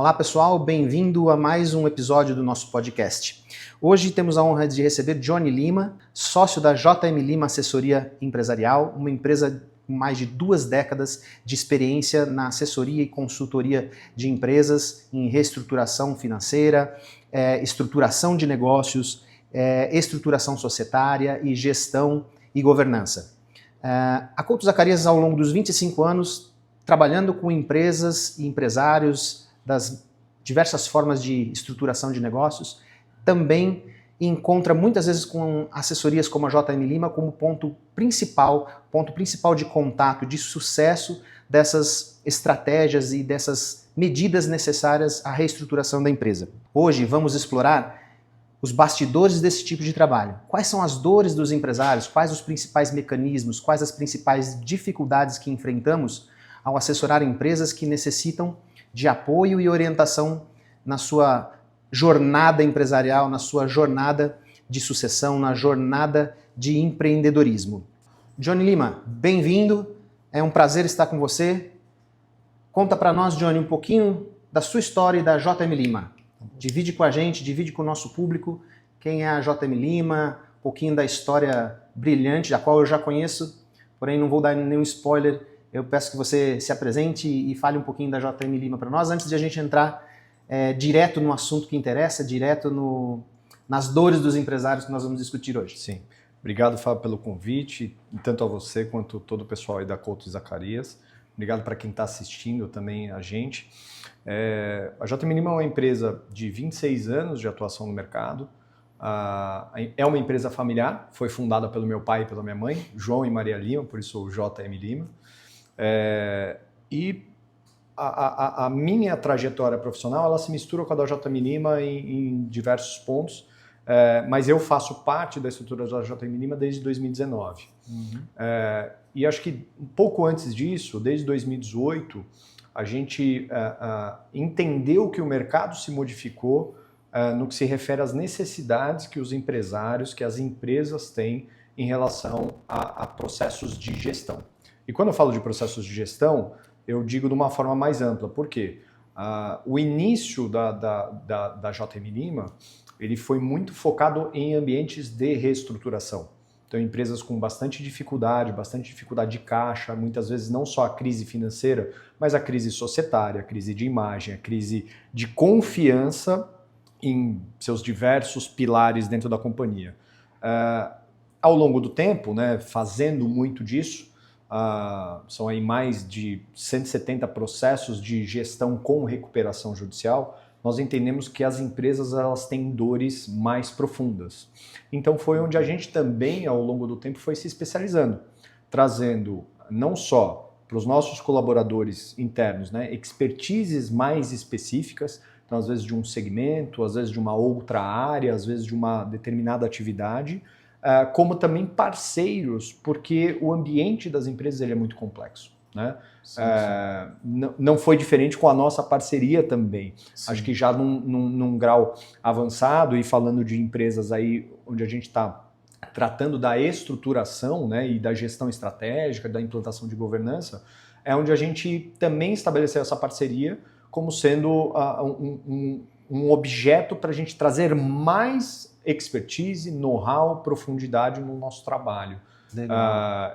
Olá pessoal, bem-vindo a mais um episódio do nosso podcast. Hoje temos a honra de receber Johnny Lima, sócio da JM Lima Assessoria Empresarial, uma empresa com mais de 2 décadas de experiência na assessoria e consultoria de empresas em reestruturação financeira, estruturação de negócios, estruturação societária e gestão e governança. A Couto Zacarias, ao longo dos 25 anos, trabalhando com empresas e empresários das diversas formas de estruturação de negócios, também encontra muitas vezes com assessorias como a JM Lima como ponto principal de contato, de sucesso dessas estratégias e dessas medidas necessárias à reestruturação da empresa. Hoje vamos explorar os bastidores desse tipo de trabalho. Quais são as dores dos empresários, quais os principais mecanismos, quais as principais dificuldades que enfrentamos ao assessorar empresas que necessitam de apoio e orientação na sua jornada empresarial, na sua jornada de sucessão, na jornada de empreendedorismo. Johnny Lima, bem-vindo, é um prazer estar com você. Conta para nós, Johnny, um pouquinho da sua história e da JM Lima. Divide com a gente, divide com o nosso público quem é a JM Lima, um pouquinho da história brilhante, da qual eu já conheço, porém não vou dar nenhum spoiler. Eu peço que você se apresente e fale um pouquinho da JM Lima para nós, antes de a gente entrar direto no assunto que interessa, direto nas dores dos empresários que nós vamos discutir hoje. Sim. Obrigado, Fábio, pelo convite, tanto a você quanto todo o pessoal aí da Couto Zacarias. Obrigado para quem está assistindo também a gente. A JM Lima é uma empresa de 26 anos de atuação no mercado. É uma empresa familiar, foi fundada pelo meu pai e pela minha mãe, João e Maria Lima, por isso o JM Lima. E a minha trajetória profissional ela se mistura com a da JM Lima em diversos pontos, mas eu faço parte da estrutura da JM Lima desde 2019. E acho que um pouco antes disso, desde 2018, a gente entendeu que o mercado se modificou no que se refere às necessidades que os empresários, que as empresas têm em relação a processos de gestão. E quando eu falo de processos de gestão, eu digo de uma forma mais ampla. Por quê? O início da JM Lima ele foi muito focado em ambientes de reestruturação. Então, empresas com bastante dificuldade de caixa, muitas vezes não só a crise financeira, mas a crise societária, a crise de imagem, a crise de confiança em seus diversos pilares dentro da companhia. Ao longo do tempo, né, fazendo muito disso, são aí mais de 170 processos de gestão com recuperação judicial, nós entendemos que as empresas elas têm dores mais profundas. Então foi onde a gente também, ao longo do tempo, foi se especializando, trazendo não só para os nossos colaboradores internos, né, expertises mais específicas, então às vezes de um segmento, às vezes de uma outra área, às vezes de uma determinada atividade, como também parceiros, porque o ambiente das empresas ele é muito complexo. Né? Sim. Não foi diferente com a nossa parceria também. Sim. Acho que já num grau avançado e falando de empresas aí onde a gente está tratando da estruturação, né, e da gestão estratégica, da implantação de governança, é onde a gente também estabeleceu essa parceria como sendo um objeto para a gente trazer mais expertise, know-how, profundidade no nosso trabalho.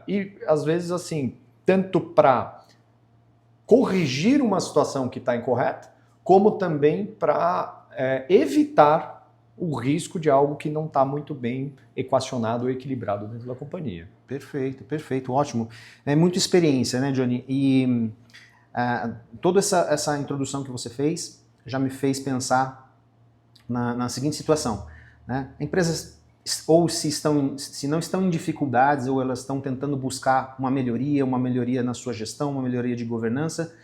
E às vezes assim, tanto para corrigir uma situação que está incorreta, como também para evitar o risco de algo que não está muito bem equacionado ou equilibrado dentro da companhia. Perfeito, perfeito, ótimo. É muita experiência, né, Johnny? E toda essa introdução que você fez já me fez pensar na seguinte situação. Né? Empresas, ou se não estão em dificuldades, ou elas estão tentando buscar uma melhoria na sua gestão, uma melhoria de governança,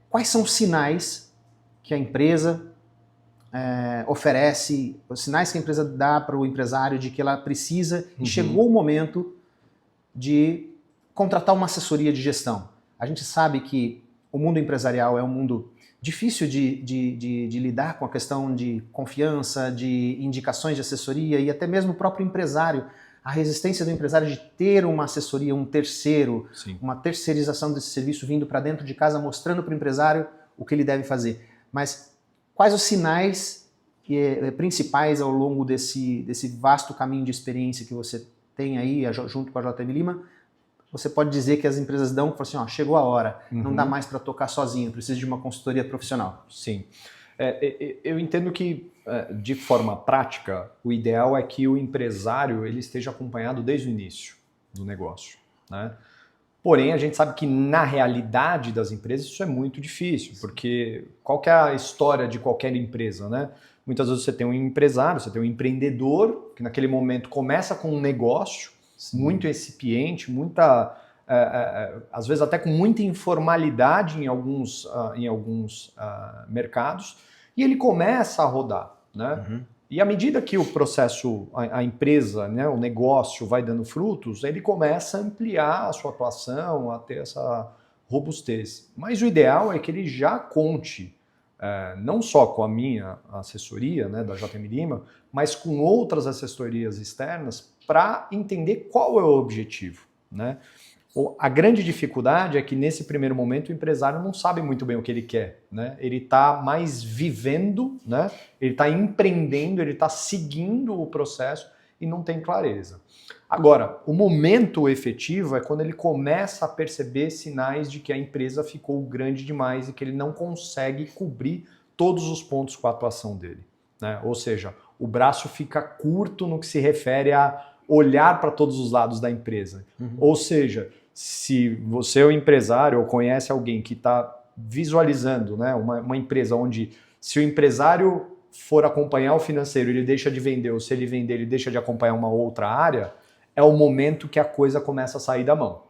quais são os sinais que a empresa oferece, os sinais que a empresa dá para o empresário de que ela precisa e chegou o momento de contratar uma assessoria de gestão? A gente sabe que o mundo empresarial é um mundo difícil de lidar com a questão de confiança, de indicações de assessoria e até mesmo o próprio empresário, a resistência do empresário de ter uma assessoria, um terceiro, Sim. uma terceirização desse serviço vindo para dentro de casa, mostrando para o empresário o que ele deve fazer. Mas quais os sinais principais ao longo desse vasto caminho de experiência que você tem aí, junto com a JM Lima, você pode dizer que as empresas dão, assim, ó, chegou a hora, não dá mais para tocar sozinho, precisa de uma consultoria profissional? Sim. Eu entendo que, de forma prática, o ideal é que o empresário ele esteja acompanhado desde o início do negócio, né? Porém, a gente sabe que na realidade das empresas isso é muito difícil, porque qual que é a história de qualquer empresa, né? Muitas vezes você tem um empresário, você tem um empreendedor, que naquele momento começa com um negócio muito incipiente, às vezes até com muita informalidade em alguns mercados, e ele começa a rodar, né? E à medida que o processo, a empresa, né, o negócio vai dando frutos, ele começa a ampliar a sua atuação, a ter essa robustez. Mas o ideal é que ele já conte, não só com a minha assessoria, né, da JM Lima, mas com outras assessorias externas para entender qual é o objetivo, né? A grande dificuldade é que nesse primeiro momento o empresário não sabe muito bem o que ele quer, né? Ele está mais vivendo, né? Ele está empreendendo, ele está seguindo o processo e não tem clareza. Agora, o momento efetivo é quando ele começa a perceber sinais de que a empresa ficou grande demais e que ele não consegue cobrir todos os pontos com a atuação dele, né? Ou seja, o braço fica curto no que se refere a olhar para todos os lados da empresa. Ou seja, se você é um empresário ou conhece alguém que está visualizando, né, uma empresa onde se o empresário for acompanhar o financeiro, ele deixa de vender, ou se ele vender, ele deixa de acompanhar uma outra área, é o momento que a coisa começa a sair da mão.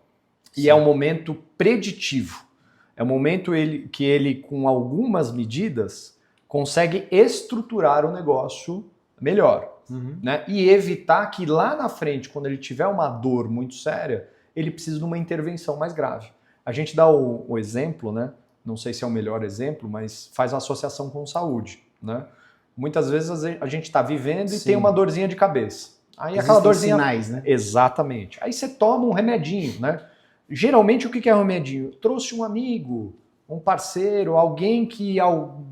Sim. E é um momento preditivo. É o momento que ele, com algumas medidas, consegue estruturar o negócio melhor. Né? E evitar que lá na frente, quando ele tiver uma dor muito séria, ele precisa de uma intervenção mais grave. A gente dá o exemplo, né? Não sei se é o melhor exemplo, mas faz uma associação com saúde, né? Muitas vezes a gente está vivendo e tem uma dorzinha de cabeça. Aí existem aquela dorzinha... sinais, né? Exatamente. Aí você toma um remedinho, né? Geralmente o que é um remedinho? Trouxe um amigo, um parceiro, alguém que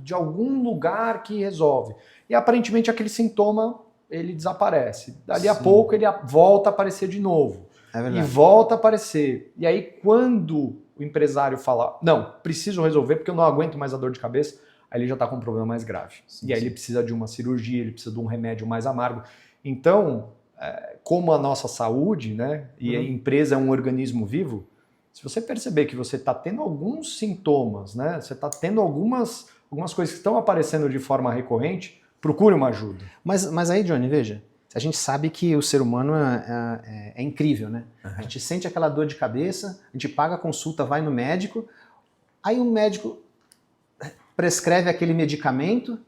de algum lugar que resolve. E aparentemente aquele sintoma ele desaparece. Dali a pouco ele volta a aparecer de novo. É verdade. E volta a aparecer. E aí quando o empresário fala, não, preciso resolver porque eu não aguento mais a dor de cabeça, aí ele já está com um problema mais grave. E aí ele precisa de uma cirurgia, ele precisa de um remédio mais amargo. Então, como a nossa saúde, né, e a empresa é um organismo vivo, se você perceber que você está tendo alguns sintomas, né, você está tendo algumas coisas que estão aparecendo de forma recorrente, procure uma ajuda. Mas aí, Johnny, veja, a gente sabe que o ser humano é incrível, né? A gente sente aquela dor de cabeça, a gente paga a consulta, vai no médico, aí o médico prescreve aquele medicamento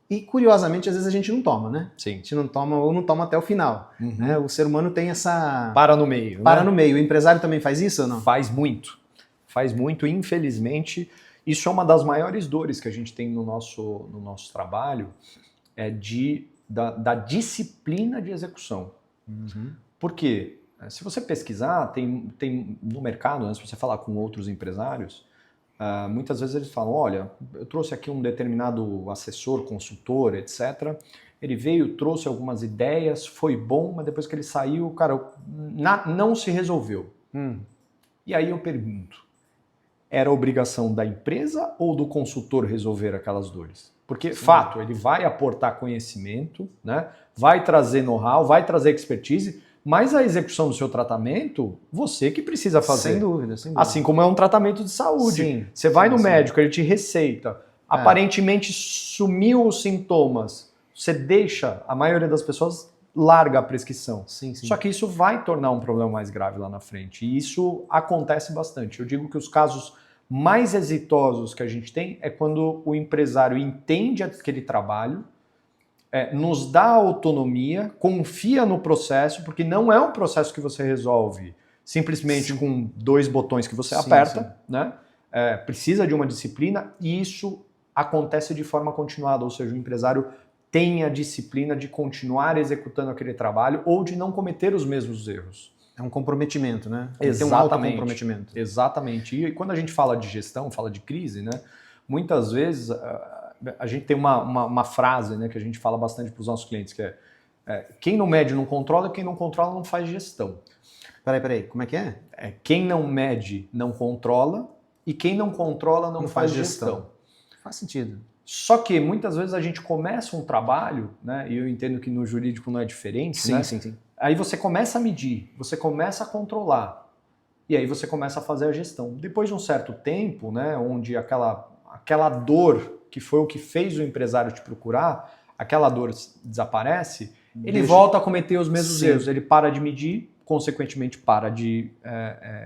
e, curiosamente, às vezes a gente não toma, né? Sim. A gente não toma ou não toma até o final. Né? O ser humano tem essa... Para no meio. Para no meio. O empresário também faz isso ou não? Faz muito. Faz muito, infelizmente... Isso é uma das maiores dores que a gente tem no nosso trabalho, da disciplina de execução. Por quê? Se você pesquisar, tem no mercado, né, se você falar com outros empresários, muitas vezes eles falam, olha, eu trouxe aqui um determinado assessor, consultor, etc. Ele veio, trouxe algumas ideias, foi bom, mas depois que ele saiu, cara, não se resolveu. E aí eu pergunto, era obrigação da empresa ou do consultor resolver aquelas dores? Porque, fato, ele vai aportar conhecimento, né? Vai trazer know-how, vai trazer expertise, mas a execução do seu tratamento, você que precisa fazer. Sem dúvida, sem dúvida. Assim como é um tratamento de saúde. Sim, você vai no médico, ele te receita, aparentemente sumiu os sintomas, você deixa, a maioria das pessoas larga a prescrição. Sim. Só que isso vai tornar um problema mais grave lá na frente. E isso acontece bastante. Eu digo que os casos mais exitosos que a gente tem é quando o empresário entende aquele trabalho, nos dá autonomia, confia no processo, porque não é um processo que você resolve simplesmente com 2 botões que você aperta, né? Precisa de uma disciplina e isso acontece de forma continuada, ou seja, o empresário tem a disciplina de continuar executando aquele trabalho ou de não cometer os mesmos erros. É um comprometimento, né? Exatamente. Tem um autocomprometimento. Exatamente. E quando a gente fala de gestão, fala de crise, né? Muitas vezes a gente tem uma frase, né, que a gente fala bastante para os nossos clientes, que é quem não mede não controla, quem não controla não faz gestão. Peraí, como é que é? Quem não mede não controla e quem não controla não faz gestão. Faz sentido. Só que muitas vezes a gente começa um trabalho, né, e eu entendo que no jurídico não é diferente, Sim, né? sim. Aí você começa a medir, você começa a controlar, e aí você começa a fazer a gestão. Depois de um certo tempo, né, onde aquela dor que foi o que fez o empresário te procurar, aquela dor desaparece, ele volta a cometer os mesmos erros. Ele para de medir, consequentemente para de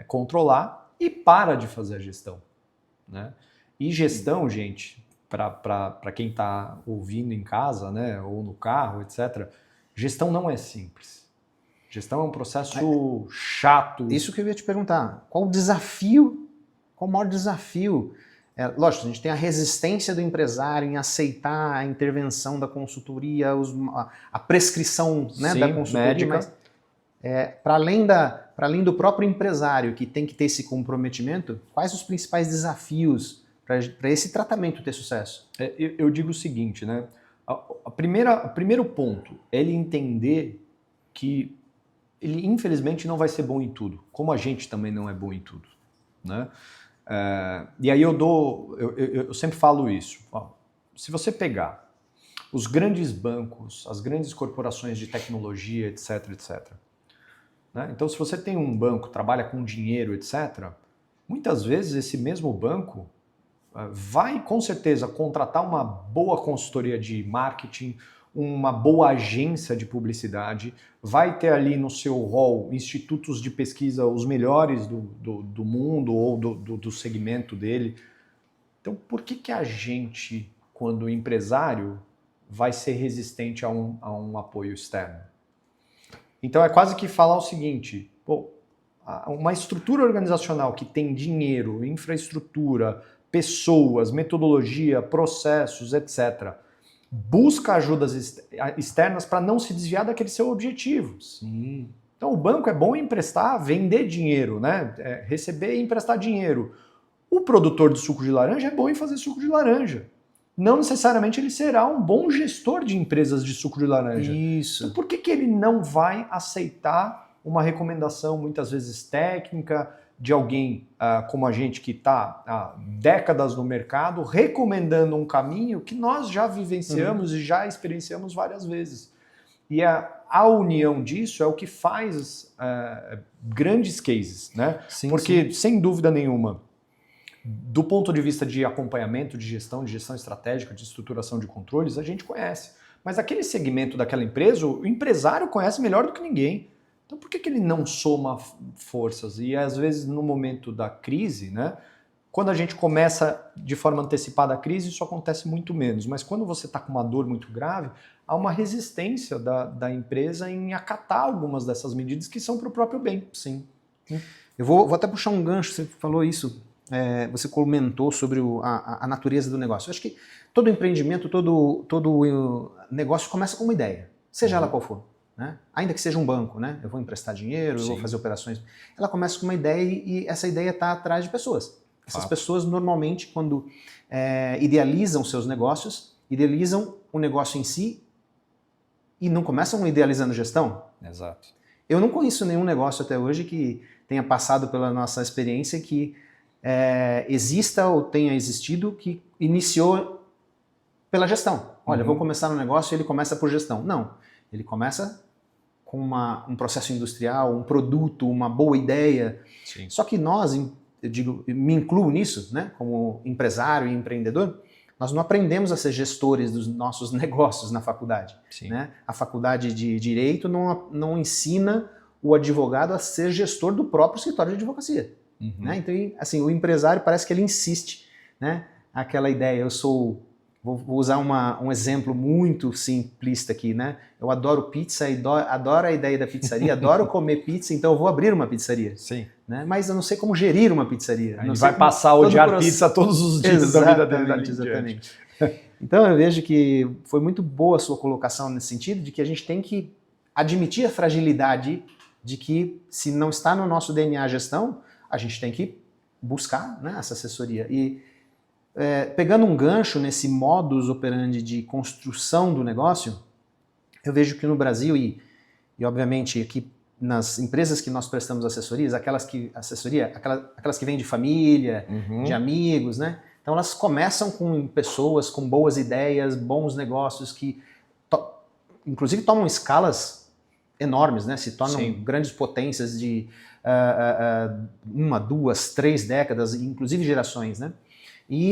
controlar e para de fazer a gestão, né? E gestão, gente, para quem está ouvindo em casa, né, ou no carro, etc., gestão não é simples. Gestão é um processo chato. Isso que eu ia te perguntar. Qual o maior desafio? Lógico, a gente tem a resistência do empresário em aceitar a intervenção da consultoria, a prescrição, né, da consultoria, médica. Mas para além do próprio empresário que tem que ter esse comprometimento, quais os principais desafios para esse tratamento ter sucesso? Eu digo o seguinte, né? O primeiro ponto é ele entender que ele infelizmente não vai ser bom em tudo, como a gente também não é bom em tudo, né? E aí eu sempre falo isso. Ó, se você pegar os grandes bancos, as grandes corporações de tecnologia, etc, etc, né? Então, se você tem um banco, trabalha com dinheiro, etc, muitas vezes esse mesmo banco vai com certeza contratar uma boa consultoria de marketing, uma boa agência de publicidade, vai ter ali no seu hall institutos de pesquisa os melhores do mundo ou do segmento dele. Então, por que a gente, quando empresário, vai ser resistente a um apoio externo? Então, é quase que falar o seguinte, uma estrutura organizacional que tem dinheiro, infraestrutura, pessoas, metodologia, processos, etc., busca ajudas externas para não se desviar daquele seu objetivo. Sim. Então o banco é bom em emprestar, vender dinheiro, né? Receber e emprestar dinheiro. O produtor de suco de laranja é bom em fazer suco de laranja. Não necessariamente ele será um bom gestor de empresas de suco de laranja. Isso. Então, por que ele não vai aceitar uma recomendação, muitas vezes técnica, de alguém como a gente que está há décadas no mercado, recomendando um caminho que nós já vivenciamos e já experienciamos várias vezes. E a união disso é o que faz grandes cases, né? Sim, porque, sem dúvida nenhuma, do ponto de vista de acompanhamento, de gestão estratégica, de estruturação de controles, a gente conhece. Mas aquele segmento daquela empresa, o empresário conhece melhor do que ninguém. Então, por que ele não soma forças? E, às vezes, no momento da crise, né, quando a gente começa de forma antecipada a crise, isso acontece muito menos. Mas quando você está com uma dor muito grave, há uma resistência da empresa em acatar algumas dessas medidas que são para o próprio bem. Sim. Eu vou até puxar um gancho, você falou isso, você comentou sobre a natureza do negócio. Eu acho que todo empreendimento, todo negócio começa com uma ideia, seja ela qual for. Né? Ainda que seja um banco, né? Eu vou emprestar dinheiro, eu vou fazer operações. Ela começa com uma ideia e essa ideia está atrás de pessoas. Essas pessoas normalmente, quando idealizam seus negócios, idealizam o negócio em si e não começam idealizando gestão. Exato. Eu não conheço nenhum negócio até hoje que tenha passado pela nossa experiência que exista ou tenha existido que iniciou pela gestão. Olha, vou começar um negócio e ele começa por gestão. Não, ele começa com um processo industrial, um produto, uma boa ideia. Sim. Só que nós, eu digo, me incluo nisso, né, como empresário e empreendedor, nós não aprendemos a ser gestores dos nossos negócios na faculdade. Sim. Né? A faculdade de Direito não ensina o advogado a ser gestor do próprio escritório de advocacia. Né? Então, assim, o empresário parece que ele insiste, né? Aquela ideia, vou usar um exemplo muito simplista aqui, né? Eu adoro pizza, adoro a ideia da pizzaria, adoro comer pizza, então eu vou abrir uma pizzaria. Sim. Né? Mas eu não sei como gerir uma pizzaria. Ele vai passar a odiar pizza todos os dias da vida dele. Exatamente. Então eu vejo que foi muito boa a sua colocação nesse sentido, de que a gente tem que admitir a fragilidade de que se não está no nosso DNA a gestão, a gente tem que buscar, né, essa assessoria. E pegando um gancho nesse modus operandi de construção do negócio, eu vejo que no Brasil e obviamente aqui nas empresas que nós prestamos assessorias, aquelas que vêm de família, de amigos, né? Então elas começam com pessoas com boas ideias, bons negócios que inclusive tomam escalas enormes, né? Se tornam grandes potências de 1, 2, 3 décadas, inclusive gerações, né? E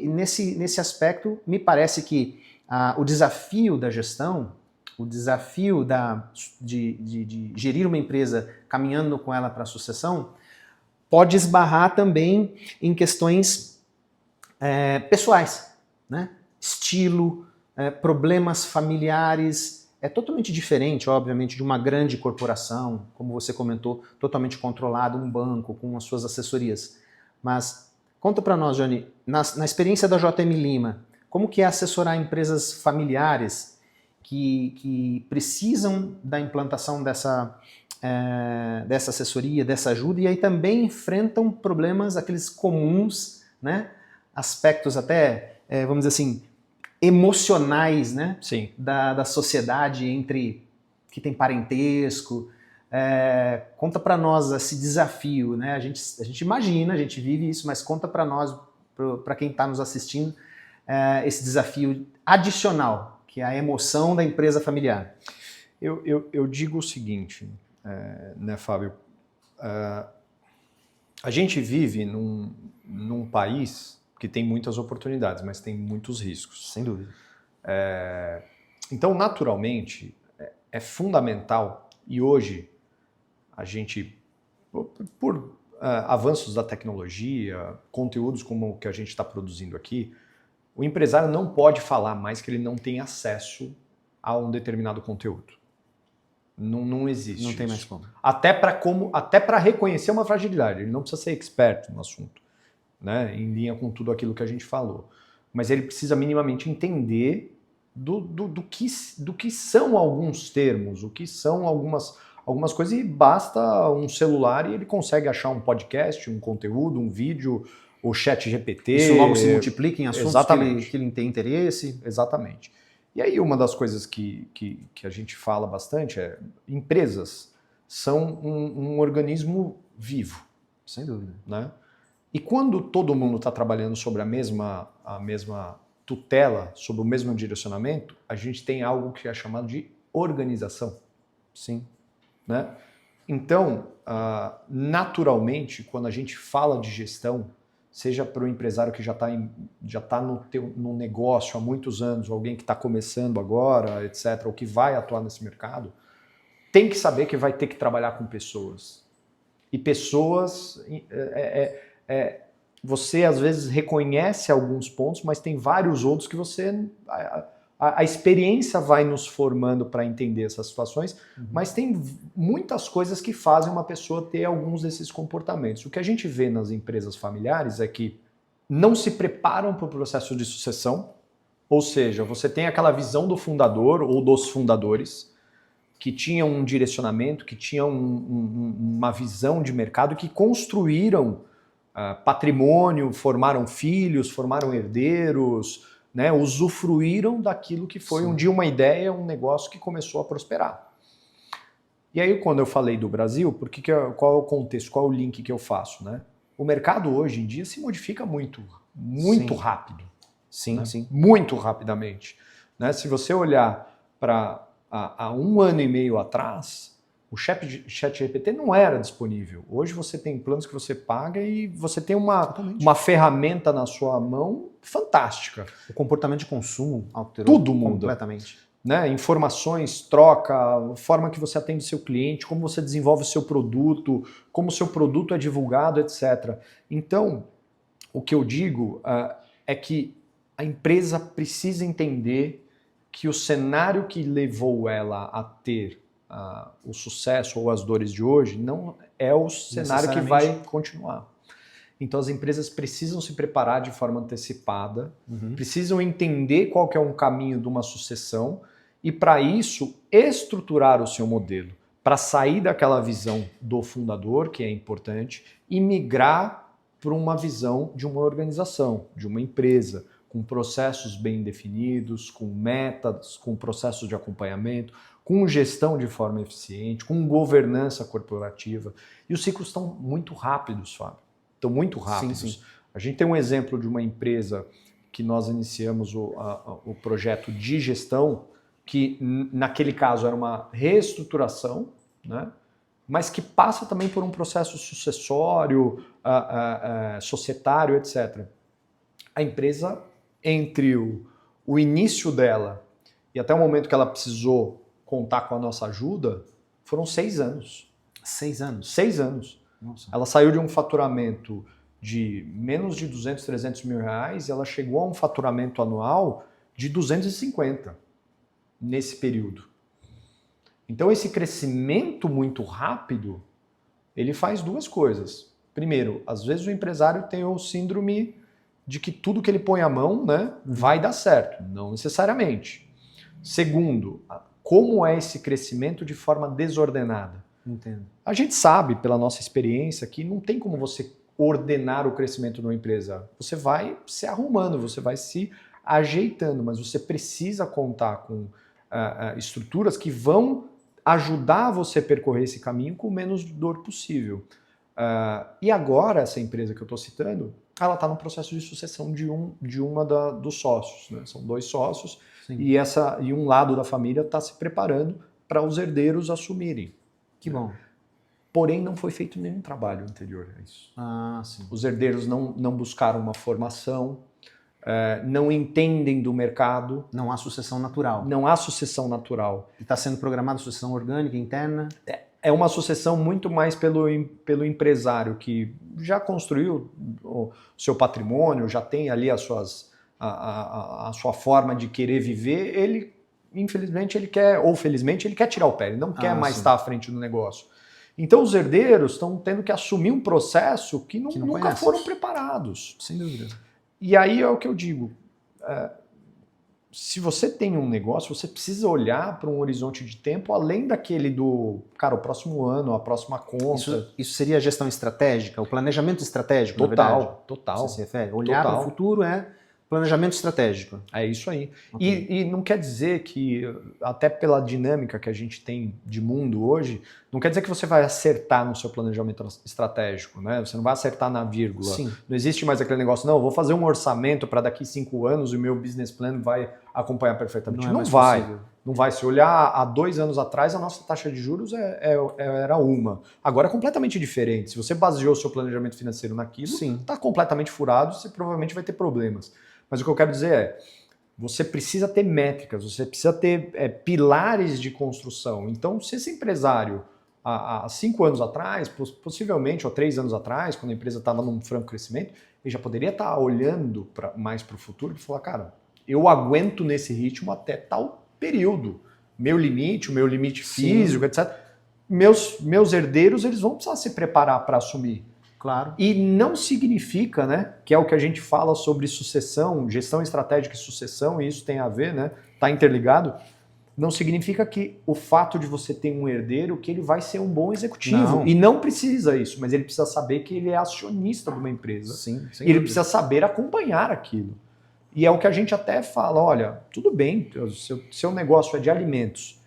nesse aspecto, me parece que o desafio da gestão, o desafio de gerir uma empresa caminhando com ela para a sucessão, pode esbarrar também em questões pessoais, né? Estilo, problemas familiares. É totalmente diferente, obviamente, de uma grande corporação, como você comentou, totalmente controlado, um banco com as suas assessorias. Mas conta para nós, Johnny, na experiência da JM Lima, como que é assessorar empresas familiares que precisam da implantação dessa assessoria, dessa ajuda, e aí também enfrentam problemas, aqueles comuns, né? Aspectos até, vamos dizer assim, emocionais, né? Sim. Da sociedade que tem parentesco. Conta para nós esse desafio, né? A gente imagina, a gente vive isso, mas conta para nós, para quem está nos assistindo, esse desafio adicional, que é a emoção da empresa familiar. Eu digo o seguinte, né, Fábio? A gente vive num país que tem muitas oportunidades, mas tem muitos riscos. Sem dúvida. Então, naturalmente, é fundamental, e hoje a gente, por avanços da tecnologia, conteúdos como o que a gente está produzindo aqui, o empresário não pode falar mais que ele não tem acesso a um determinado conteúdo. Não existe. Não tem isso. mais como. Até para reconhecer uma fragilidade. Ele não precisa ser expert no assunto, né, em linha com tudo aquilo que a gente falou. Mas ele precisa minimamente entender do que são alguns termos, o que são algumas coisas, e basta um celular e ele consegue achar um podcast, um conteúdo, um vídeo, o chat GPT. Isso logo se multiplica em assuntos que ele tem interesse. Exatamente. E aí uma das coisas que a gente fala bastante é empresas são um organismo vivo. Sem dúvida. Né? E quando todo mundo está trabalhando sobre a mesma tutela, sobre o mesmo direcionamento, a gente tem algo que é chamado de organização. Sim. Né? Então, naturalmente, quando a gente fala de gestão, seja para o empresário que já está no negócio há muitos anos, ou alguém que está começando agora, etc., ou que vai atuar nesse mercado, tem que saber que vai ter que trabalhar com pessoas. E pessoas... você às vezes reconhece alguns pontos, mas tem vários outros que você... A experiência vai nos formando para entender essas situações, mas tem muitas coisas que fazem uma pessoa ter alguns desses comportamentos. O que a gente vê nas empresas familiares é que não se preparam para o processo de sucessão, ou seja, você tem aquela visão do fundador ou dos fundadores que tinham um direcionamento, que tinham uma visão de mercado, que construíram patrimônio, formaram filhos, formaram herdeiros, né, usufruíram daquilo que foi um dia uma ideia, um negócio que começou a prosperar. E aí quando eu falei do Brasil, qual é o contexto, qual é o link que eu faço? Né? O mercado hoje em dia se modifica muito rápido. Sim, né? sim. Muito rapidamente. Né? Se você olhar para há 1 ano e meio atrás, o chat GPT não era disponível. Hoje você tem planos que você paga e você tem uma ferramenta na sua mão fantástica. O comportamento de consumo alterou Tudo muda. Completamente. Né? Informações, troca, forma que você atende seu cliente, como você desenvolve o seu produto, como o seu produto é divulgado, etc. Então, o que eu digo é que a empresa precisa entender que o cenário que levou ela a ter o sucesso ou as dores de hoje não é o cenário que vai continuar. Então as empresas precisam se preparar de forma antecipada, precisam entender qual que é um caminho de uma sucessão e para isso estruturar o seu modelo, para sair daquela visão do fundador, que é importante, e migrar para uma visão de uma organização, de uma empresa, com processos bem definidos, com metas, com processos de acompanhamento, com gestão de forma eficiente, com governança corporativa. E os ciclos estão muito rápidos, Fábio. Estão muito rápidos. Sim, sim. A gente tem um exemplo de uma empresa que nós iniciamos o projeto de gestão, que naquele caso era uma reestruturação, né? Mas que passa também por um processo sucessório, societário, etc. A empresa, entre o início dela e até o momento que ela precisou contar com a nossa ajuda, foram 6 anos. 6 anos? 6 anos. Nossa. Ela saiu de um faturamento de menos de 200, 300 mil reais e ela chegou a um faturamento anual de 250 nesse período. Então esse crescimento muito rápido, ele faz 2 coisas. Primeiro, às vezes o empresário tem o síndrome de que tudo que ele põe a mão, né, vai dar certo. Não necessariamente. Segundo, como é esse crescimento de forma desordenada? Entendo. A gente sabe, pela nossa experiência, que não tem como você ordenar o crescimento de uma empresa. Você vai se arrumando, você vai se ajeitando, mas você precisa contar com estruturas que vão ajudar você a percorrer esse caminho com o menos dor possível. E agora, essa empresa que eu estou citando, ela está no processo de sucessão de uma dos sócios. Né? São 2 sócios e um lado da família está se preparando para os herdeiros assumirem. Que bom. Porém, não foi feito nenhum trabalho anterior a isso. Sim. Os herdeiros não buscaram uma formação, não entendem do mercado. Não há sucessão natural. Não há sucessão natural. Está sendo programada sucessão orgânica, interna? É uma sucessão muito mais pelo empresário que já construiu o seu patrimônio, já tem ali a sua forma de querer viver. Ele, infelizmente, ele quer, ou felizmente, ele quer tirar o pé, ele não quer mais estar à frente do negócio. Então os herdeiros estão tendo que assumir um processo que nunca foram preparados. Sem dúvida. E aí é o que eu digo, se você tem um negócio, você precisa olhar para um horizonte de tempo além daquele do, cara, o próximo ano, a próxima conta. Isso seria a gestão estratégica, o planejamento estratégico, na verdade? Total. Você se refere? Olhar para o futuro é planejamento estratégico. É isso aí. Okay. E não quer dizer que, até pela dinâmica que a gente tem de mundo hoje, não quer dizer que você vai acertar no seu planejamento estratégico, né? Você não vai acertar na vírgula. Sim. Não existe mais aquele negócio, não, eu vou fazer um orçamento para daqui 5 anos e o meu business plan vai acompanhar perfeitamente. Não vai. Possível. Não vai. Se olhar há 2 anos atrás, a nossa taxa de juros era uma. Agora é completamente diferente. Se você baseou o seu planejamento financeiro naquilo, está completamente furado, você provavelmente vai ter problemas. Mas o que eu quero dizer é, você precisa ter métricas, você precisa ter pilares de construção. Então, se esse empresário, há 5 anos atrás, possivelmente, ou 3 anos atrás, quando a empresa estava num franco crescimento, ele já poderia estar olhando mais para o futuro e falar, cara, eu aguento nesse ritmo até tal período. O meu limite físico, etc. Meus herdeiros, eles vão precisar se preparar para assumir. Claro. E não significa, né, que é o que a gente fala sobre sucessão, gestão estratégica e sucessão, e isso tem a ver, né, tá interligado, não significa que o fato de você ter um herdeiro, que ele vai ser um bom executivo. Não. E não precisa isso, mas ele precisa saber que ele é acionista de uma empresa. Sim, e ele precisa saber acompanhar aquilo. E é o que a gente até fala, olha, tudo bem, seu negócio é de alimentos,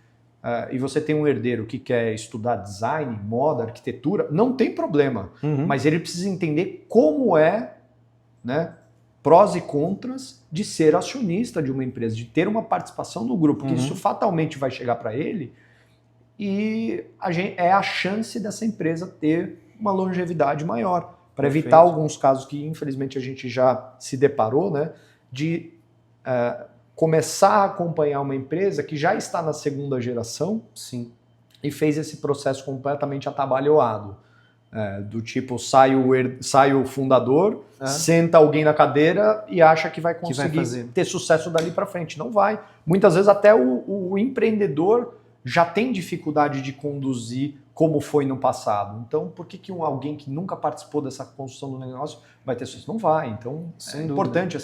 e você tem um herdeiro que quer estudar design, moda, arquitetura, não tem problema. Mas ele precisa entender como né, prós e contras de ser acionista de uma empresa, de ter uma participação no grupo, que isso fatalmente vai chegar para ele e é a chance dessa empresa ter uma longevidade maior, para evitar alguns casos que infelizmente a gente já se deparou, né, de começar a acompanhar uma empresa que já está na 2ª geração. Sim. E fez esse processo completamente atabalhoado. Do tipo, sai o fundador, senta alguém na cadeira e acha que vai conseguir ter sucesso dali para frente. Não vai. Muitas vezes até o empreendedor já tem dificuldade de conduzir como foi no passado. Então, por que alguém que nunca participou dessa construção do negócio vai ter sucesso? Não vai. Então, é importante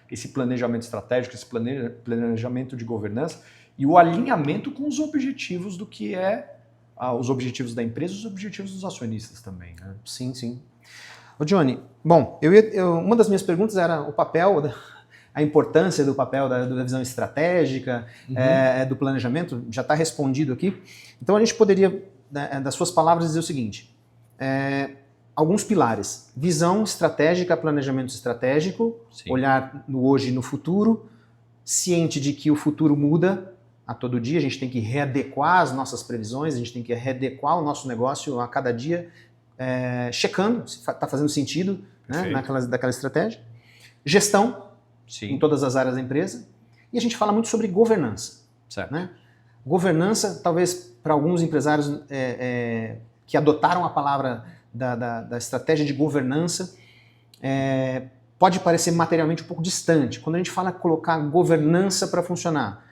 esse planejamento estratégico, esse planejamento de governança e o alinhamento com os objetivos do que os objetivos da empresa e os objetivos dos acionistas também. Né? Sim, sim. Ô Johnny, bom, uma das minhas perguntas era o papel, a importância do papel da visão estratégica, do planejamento, já está respondido aqui. Então a gente poderia, das suas palavras, dizer o seguinte, alguns pilares: visão estratégica, planejamento estratégico, sim, olhar no hoje e no futuro, ciente de que o futuro muda a todo dia, a gente tem que readequar as nossas previsões, a gente tem que readequar o nosso negócio a cada dia, checando se está fazendo sentido, né, daquela estratégia. Gestão, sim, em todas as áreas da empresa. E a gente fala muito sobre governança. Certo. Né? Governança, talvez para alguns empresários que adotaram a palavra da estratégia de governança, pode parecer materialmente um pouco distante. Quando a gente fala colocar governança para funcionar,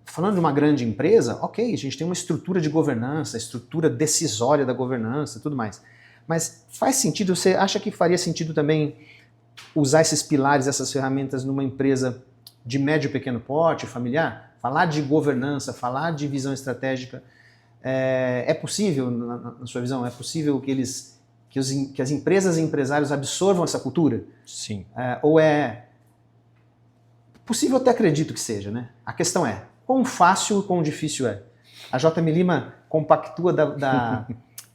falando de uma grande empresa, ok, a gente tem uma estrutura de governança, estrutura decisória da governança e tudo mais. Mas faz sentido, você acha que faria sentido também usar esses pilares, essas ferramentas numa empresa de médio e pequeno porte, familiar? Falar de governança, falar de visão estratégica, é possível, na sua visão, é possível que as empresas e empresários absorvam essa cultura? Sim. Ou é possível? Até acredito que seja, né? A questão é, quão fácil e quão difícil é? A JM Lima compactua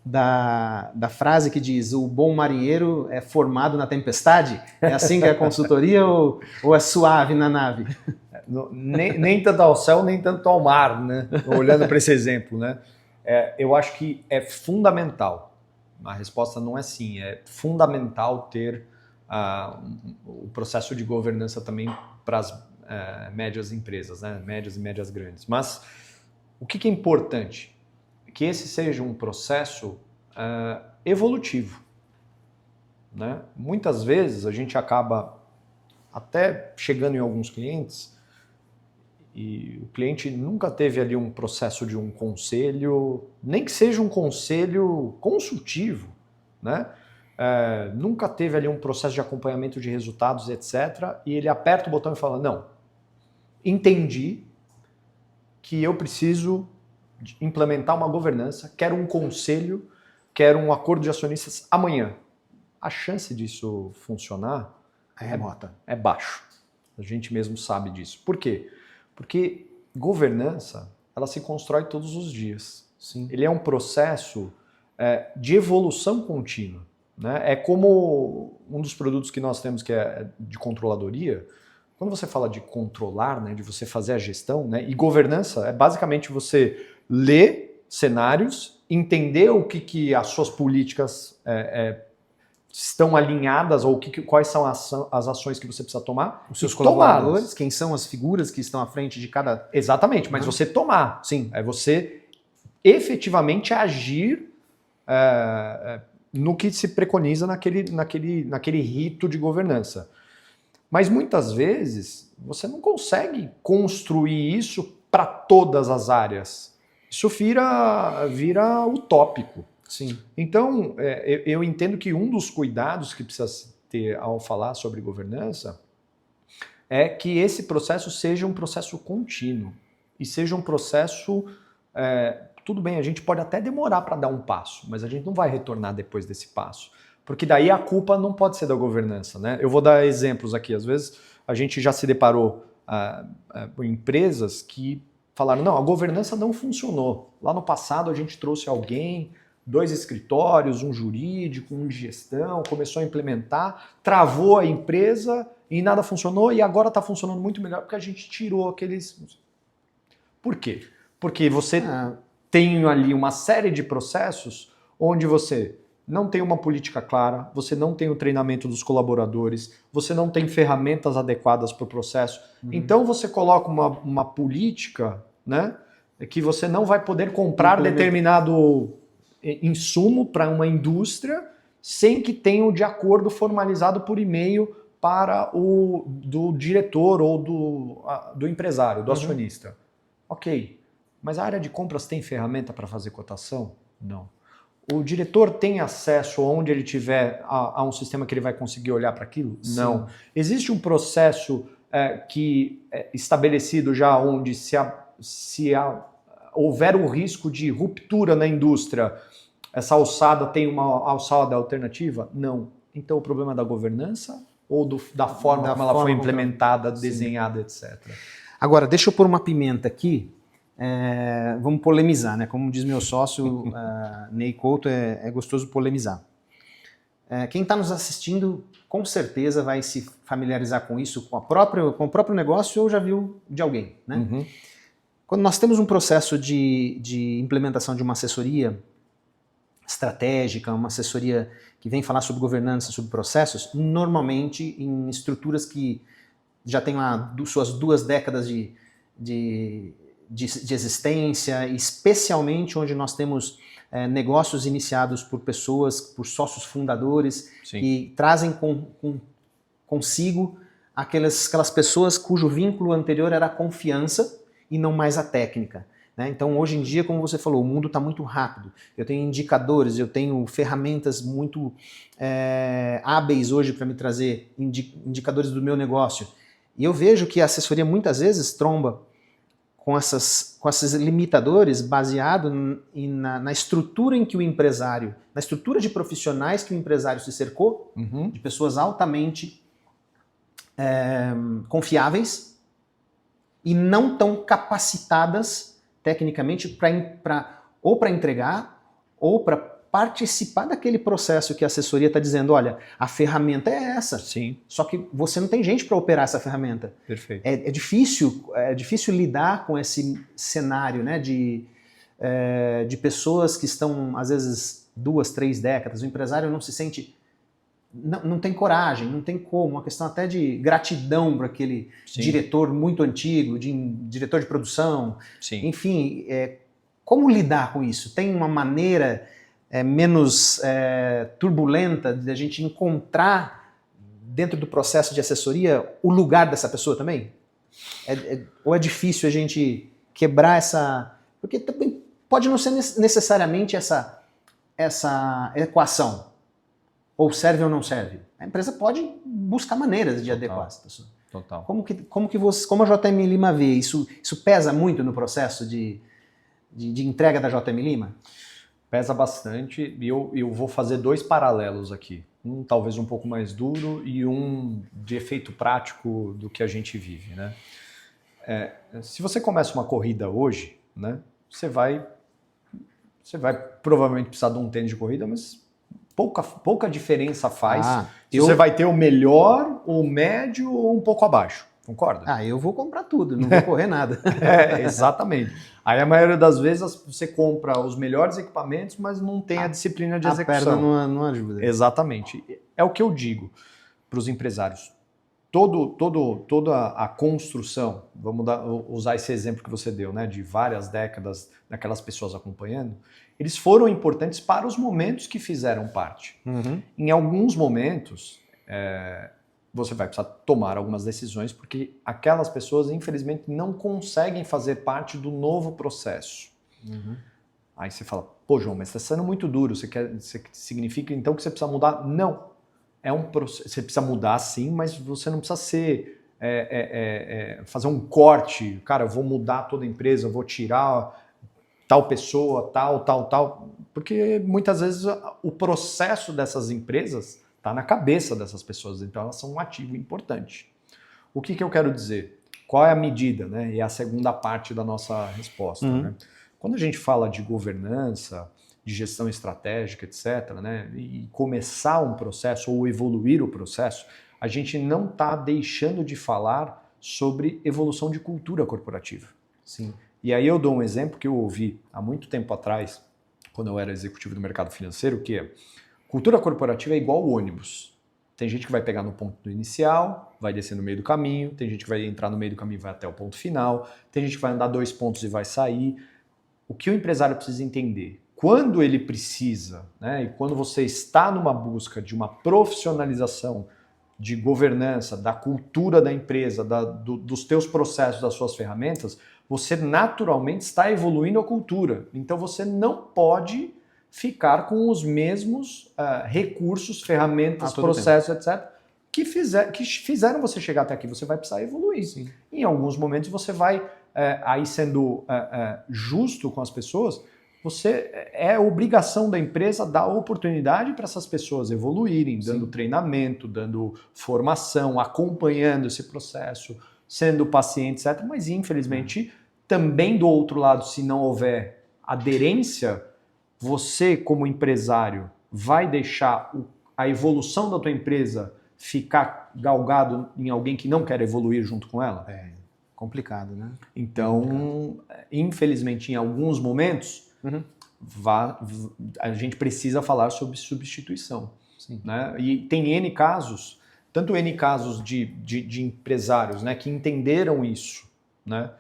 da frase que diz: o bom marinheiro é formado na tempestade? É assim que é a consultoria ou é suave na nave? Nem tanto ao céu, nem tanto ao mar, né? Olhando para esse exemplo, né? Eu acho que é fundamental. A resposta não é sim, é fundamental ter o processo de governança também para as médias empresas, né? Médias e médias grandes. Mas o que é importante? Que esse seja um processo evolutivo. Né? Muitas vezes a gente acaba até chegando em alguns clientes e o cliente nunca teve ali um processo de um conselho, nem que seja um conselho consultivo, né? Nunca teve ali um processo de acompanhamento de resultados, etc. E ele aperta o botão e fala: não, entendi que eu preciso implementar uma governança, quero um conselho, quero um acordo de acionistas amanhã. A chance disso funcionar é remota, é baixo. A gente mesmo sabe disso. Por quê? Porque governança, ela se constrói todos os dias. Sim. Ele é um processo de evolução contínua. Né? É como um dos produtos que nós temos, que é de controladoria. Quando você fala de controlar, né, de você fazer a gestão, né, e governança é basicamente você ler cenários, entender o que as suas políticas estão alinhadas ou quais são as ações que você precisa tomar. Os seus colaboradores, quem são as figuras que estão à frente de cada... Exatamente, mas você tomar. Sim. É você efetivamente agir no que se preconiza naquele rito de governança. Mas muitas vezes você não consegue construir isso para todas as áreas. Isso vira utópico. Sim. Então, eu entendo que um dos cuidados que precisa ter ao falar sobre governança é que esse processo seja um processo contínuo e seja um processo... tudo bem, a gente pode até demorar para dar um passo, mas a gente não vai retornar depois desse passo. Porque daí a culpa não pode ser da governança. Né? Eu vou dar exemplos aqui. Às vezes a gente já se deparou com empresas que falaram: não, a governança não funcionou. Lá no passado a gente trouxe alguém, 2 escritórios, um jurídico, um de gestão, começou a implementar, travou a empresa e nada funcionou, e agora está funcionando muito melhor porque a gente tirou aqueles... Por quê? Porque você tem ali uma série de processos onde você não tem uma política clara, você não tem o treinamento dos colaboradores, você não tem ferramentas adequadas para o processo. Então você coloca uma política, né, que você não vai poder comprar determinado insumo para uma indústria sem que tenha o de acordo formalizado por e-mail para do diretor ou do empresário, do acionista. Ok, mas a área de compras tem ferramenta para fazer cotação? Não. O diretor tem acesso onde ele tiver a um sistema que ele vai conseguir olhar para aquilo? Sim. Não. Existe um processo estabelecido já onde se houver um risco de ruptura na indústria, Essa alçada tem uma alçada alternativa? Não. Então o problema é da governança ou da forma como ela foi implementada, desenhada, etc. Agora, deixa eu pôr uma pimenta aqui. Vamos polemizar, né? Como diz meu sócio, Ney Couto, é gostoso polemizar. Quem está nos assistindo, com certeza vai se familiarizar com isso, com o próprio negócio ou já viu de alguém, né? Uhum. Quando nós temos um processo de implementação de uma assessoria estratégica, uma assessoria que vem falar sobre governança, sobre processos, normalmente em estruturas que já têm lá suas 2 décadas de existência, especialmente onde nós temos negócios iniciados por pessoas, por sócios fundadores, Sim. que trazem consigo aquelas pessoas cujo vínculo anterior era a confiança e não mais a técnica. Né? Então, hoje em dia, como você falou, o mundo está muito rápido. Eu tenho indicadores, eu tenho ferramentas muito hábeis hoje para me trazer indicadores do meu negócio. E eu vejo que a assessoria muitas vezes tromba com esses limitadores baseado na estrutura em que o empresário, na estrutura de profissionais que o empresário se cercou, de pessoas altamente confiáveis e não tão capacitadas tecnicamente ou para entregar ou para participar daquele processo que a assessoria está dizendo, olha, a ferramenta é essa. Sim. Só que você não tem gente para operar essa ferramenta. Perfeito. É difícil lidar com esse cenário, né, de pessoas que estão, às vezes, 2, 3 décadas. O empresário não se sente... Não tem coragem, não tem como. Uma questão até de gratidão para aquele diretor muito antigo, diretor de produção. Sim. Enfim, como lidar com isso? Tem uma maneira menos turbulenta de a gente encontrar dentro do processo de assessoria o lugar dessa pessoa também? Ou é difícil a gente quebrar essa... Porque também pode não ser necessariamente essa equação. Ou serve ou não serve. A empresa pode buscar maneiras de adequar essa pessoa. Total. Como a JM Lima vê? Isso pesa muito no processo de entrega da JM Lima? Pesa bastante e eu vou fazer 2 paralelos aqui. Um talvez um pouco mais duro e um de efeito prático do que a gente vive, né? Se você começa uma corrida hoje, né, você vai provavelmente precisar de um tênis de corrida, mas pouca diferença faz. Você vai ter o melhor, o médio ou um pouco abaixo. Concorda? Eu vou comprar tudo, não vou correr nada. Exatamente. Aí a maioria das vezes você compra os melhores equipamentos, mas não tem a disciplina de execução. A perna não ajuda. Exatamente. É o que eu digo para os empresários. Toda a construção, vamos usar esse exemplo que você deu, né, de várias décadas daquelas pessoas acompanhando, eles foram importantes para os momentos que fizeram parte. Em alguns momentos, você vai precisar tomar algumas decisões porque aquelas pessoas, infelizmente, não conseguem fazer parte do novo processo. Aí você fala, pô, João, mas está sendo muito duro, significa então que você precisa mudar? Não. Você precisa mudar sim, mas você não precisa fazer um corte. Cara, eu vou mudar toda a empresa, eu vou tirar tal pessoa, tal. Porque muitas vezes o processo dessas empresas está na cabeça dessas pessoas, então elas são um ativo importante. O que eu quero dizer? Qual é a medida, né? E é a segunda parte da nossa resposta. Né? Quando a gente fala de governança, de gestão estratégica, etc., né? E começar um processo ou evoluir o processo, a gente não está deixando de falar sobre evolução de cultura corporativa. Sim. E aí eu dou um exemplo que eu ouvi há muito tempo atrás, quando eu era executivo do mercado financeiro, que é cultura corporativa é igual ônibus. Tem gente que vai pegar no ponto inicial, vai descer no meio do caminho, tem gente que vai entrar no meio do caminho e vai até o ponto final, tem gente que vai andar 2 pontos e vai sair. O que o empresário precisa entender? Quando ele precisa, né, e quando você está numa busca de uma profissionalização de governança, da cultura da empresa, dos teus processos, das suas ferramentas, você naturalmente está evoluindo a cultura. Então você não pode ficar com os mesmos recursos, ferramentas, processos, etc., que fizeram você chegar até aqui. Você vai precisar evoluir. Sim. Em alguns momentos você vai, aí sendo justo com as pessoas, é obrigação da empresa dar oportunidade para essas pessoas evoluírem, dando treinamento, dando formação, acompanhando esse processo, sendo paciente, etc. Mas, infelizmente, também do outro lado, se não houver aderência, você, como empresário, vai deixar a evolução da tua empresa ficar galgado em alguém que não quer evoluir junto com ela? É complicado, né? Então, infelizmente, em alguns momentos, a gente precisa falar sobre substituição. Sim. Né? E tem N casos, tanto N casos de empresários, né, que entenderam isso, né,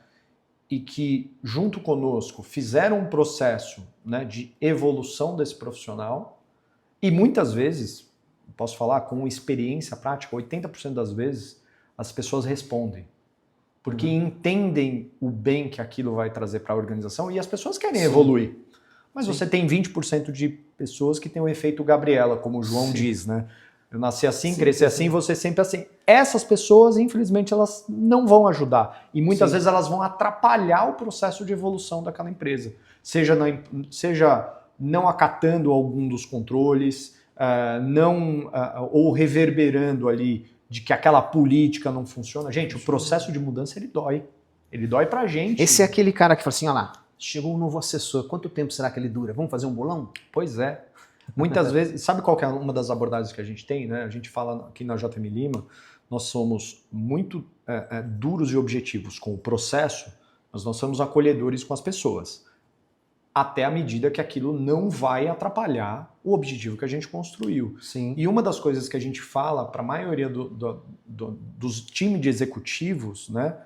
e que, junto conosco, fizeram um processo, né, de evolução desse profissional, e muitas vezes, posso falar com experiência prática, 80% das vezes, as pessoas respondem. Porque entendem o bem que aquilo vai trazer para a organização e as pessoas querem evoluir. Mas você tem 20% de pessoas que têm o efeito Gabriela, como o João diz, né? Eu nasci assim, cresci assim, você sempre assim. Essas pessoas, infelizmente, elas não vão ajudar. E muitas vezes elas vão atrapalhar o processo de evolução daquela empresa. Seja não acatando algum dos controles, ou reverberando ali de que aquela política não funciona. Gente, o processo de mudança, ele dói. Ele dói pra gente. Esse é aquele cara que fala assim, olha lá, chegou um novo assessor, quanto tempo será que ele dura? Vamos fazer um bolão? Pois é. Muitas vezes, sabe qual que é uma das abordagens que a gente tem? Né? A gente fala aqui na JM Lima, nós somos muito duros e objetivos com o processo, mas nós somos acolhedores com as pessoas. Até a medida que aquilo não vai atrapalhar o objetivo que a gente construiu. Sim. E uma das coisas que a gente fala para a maioria dos times de executivos, né,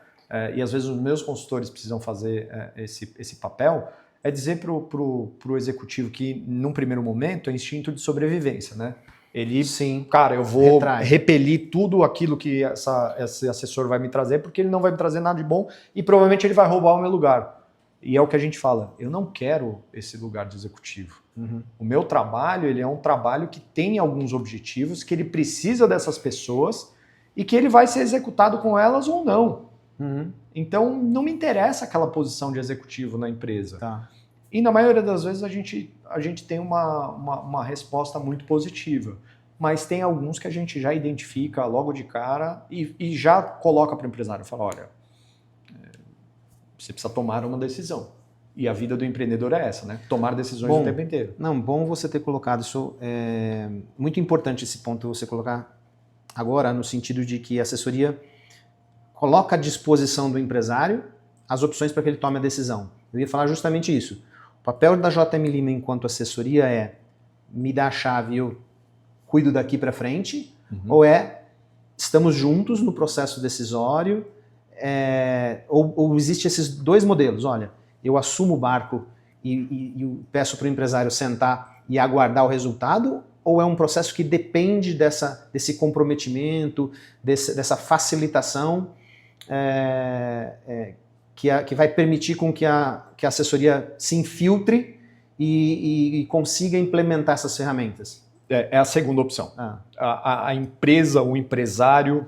e às vezes os meus consultores precisam fazer esse papel, é dizer para o executivo que, num primeiro momento, é instinto de sobrevivência. Né? Ele, cara, eu vou repelir tudo aquilo que esse assessor vai me trazer, porque ele não vai me trazer nada de bom e provavelmente ele vai roubar o meu lugar. E é o que a gente fala, eu não quero esse lugar de executivo. O meu trabalho, ele é um trabalho que tem alguns objetivos, que ele precisa dessas pessoas e que ele vai ser executado com elas ou não. Então, não me interessa aquela posição de executivo na empresa. Tá. E na maioria das vezes a gente tem uma resposta muito positiva. Mas tem alguns que a gente já identifica logo de cara e já coloca para o empresário. Fala, olha, você precisa tomar uma decisão. E a vida do empreendedor é essa, né? Tomar decisões o tempo inteiro. Não, bom você ter colocado isso. É muito importante esse ponto você colocar agora, no sentido de que a assessoria coloca à disposição do empresário as opções para que ele tome a decisão. Eu ia falar justamente isso. O papel da JM Lima enquanto assessoria é me dar a chave e eu cuido daqui para frente, ou estamos juntos no processo decisório, ou existe esses dois modelos. Olha, eu assumo o barco e peço para o empresário sentar e aguardar o resultado, ou é um processo que depende desse comprometimento, dessa facilitação que vai permitir com que a assessoria se infiltre e consiga implementar essas ferramentas? É a segunda opção. A empresa, o empresário,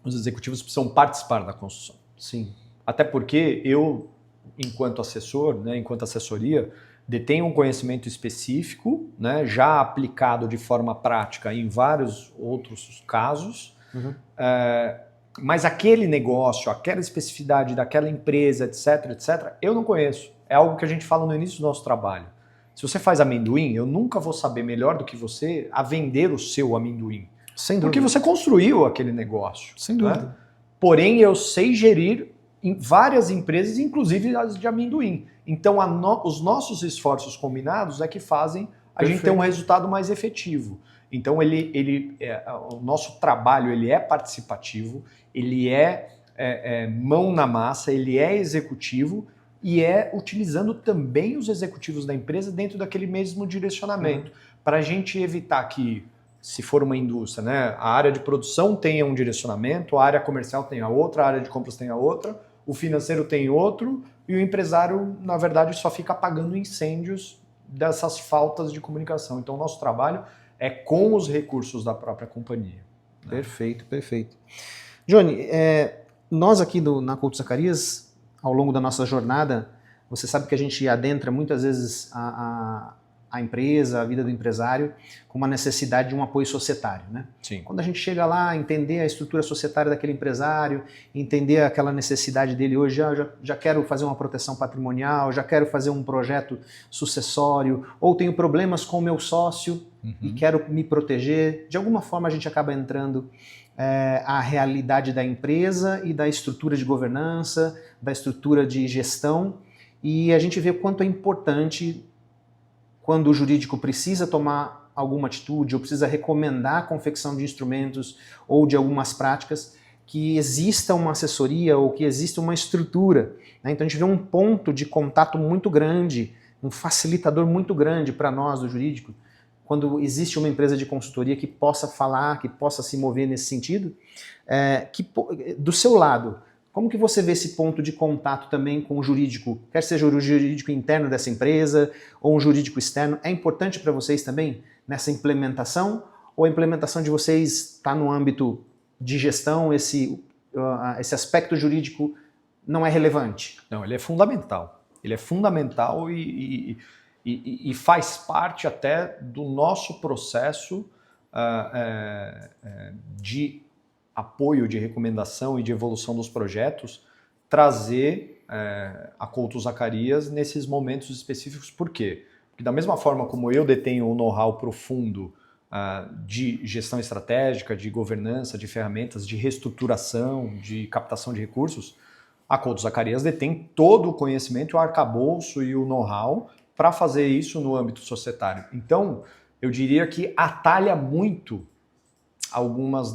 os executivos precisam participar da construção. Sim. Até porque eu, enquanto assessor, né, enquanto assessoria, detenho um conhecimento específico, né, já aplicado de forma prática em vários outros casos, mas aquele negócio, aquela especificidade daquela empresa, etc., etc., eu não conheço. É algo que a gente fala no início do nosso trabalho. Se você faz amendoim, eu nunca vou saber melhor do que você a vender o seu amendoim. Sem dúvida. Porque você construiu aquele negócio. Sem dúvida. Né? Porém, eu sei gerir várias empresas, inclusive as de amendoim. Então, os nossos esforços combinados é que fazem a gente ter um resultado mais efetivo. Então, o nosso trabalho ele é participativo, ele é mão na massa, ele é executivo e é utilizando também os executivos da empresa dentro daquele mesmo direcionamento, para a gente evitar que, se for uma indústria, né, a área de produção tenha um direcionamento, a área comercial tenha outra, a área de compras tenha outra, o financeiro tem outro, e o empresário, na verdade, só fica apagando incêndios dessas faltas de comunicação. Então, o nosso trabalho é com os recursos da própria companhia. Né? Perfeito, perfeito. Johnny, nós aqui na Couto Zacarias, ao longo da nossa jornada, Você sabe que a gente adentra muitas vezes a empresa, a vida do empresário, com uma necessidade de um apoio societário, né? Sim. Quando a gente chega lá, entender a estrutura societária daquele empresário, entender aquela necessidade dele hoje, já quero fazer uma proteção patrimonial, já quero fazer um projeto sucessório, ou tenho problemas com o meu sócio e quero me proteger, de alguma forma a gente acaba entrando a realidade da empresa e da estrutura de governança, da estrutura de gestão, e a gente vê o quanto é importante quando o jurídico precisa tomar alguma atitude ou precisa recomendar a confecção de instrumentos ou de algumas práticas, que exista uma assessoria ou que exista uma estrutura, né? Então a gente vê um ponto de contato muito grande, um facilitador muito grande para nós do jurídico, quando existe uma empresa de consultoria que possa falar, que possa se mover nesse sentido, do seu lado, como que você vê esse ponto de contato também com o jurídico, quer seja o jurídico interno dessa empresa ou um jurídico externo? É importante para vocês também nessa implementação? Ou a implementação de vocês está no âmbito de gestão, esse aspecto jurídico não é relevante? Não, ele é fundamental. Ele é fundamental e faz parte até do nosso processo de apoio, de recomendação e de evolução dos projetos, trazer a Couto Zacarias nesses momentos específicos. Por quê? Porque da mesma forma como eu detenho um know-how profundo de gestão estratégica, de governança, de ferramentas, de reestruturação, de captação de recursos, a Couto Zacarias detém todo o conhecimento, o arcabouço e o know-how para fazer isso no âmbito societário. Então, eu diria que atalha muito algumas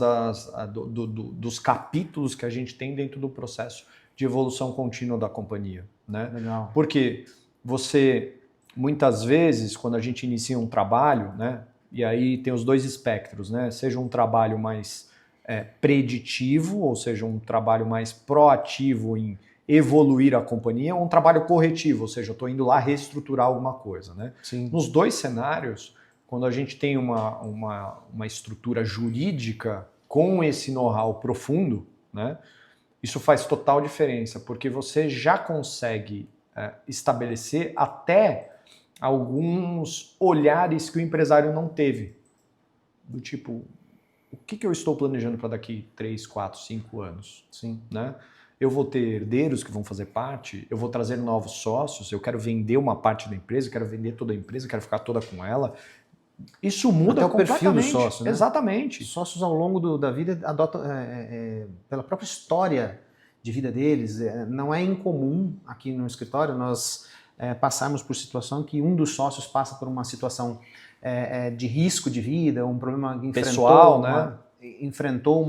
dos capítulos que a gente tem dentro do processo de evolução contínua da companhia, né? Legal. Porque você, muitas vezes, quando a gente inicia um trabalho, né, e aí tem os dois espectros, né, seja um trabalho mais preditivo, ou seja, um trabalho mais proativo em evoluir a companhia, ou um trabalho corretivo, ou seja, eu estou indo lá reestruturar alguma coisa, né? Sim. Nos dois cenários, quando a gente tem uma estrutura jurídica com esse know-how profundo, né, isso faz total diferença, porque você já consegue estabelecer até alguns olhares que o empresário não teve. Do tipo, o que eu estou planejando para daqui 3, 4, 5 anos? Sim. Né? Eu vou ter herdeiros que vão fazer parte, eu vou trazer novos sócios, eu quero vender uma parte da empresa, eu quero vender toda a empresa, eu quero ficar toda com ela. Isso muda até o perfil do completamente. sócio, né? Exatamente. Os sócios ao longo da vida adotam, pela própria história de vida deles, não é incomum aqui no escritório nós passarmos por situação que um dos sócios passa por uma situação de risco de vida, um problema que pessoal, né? Enfrentou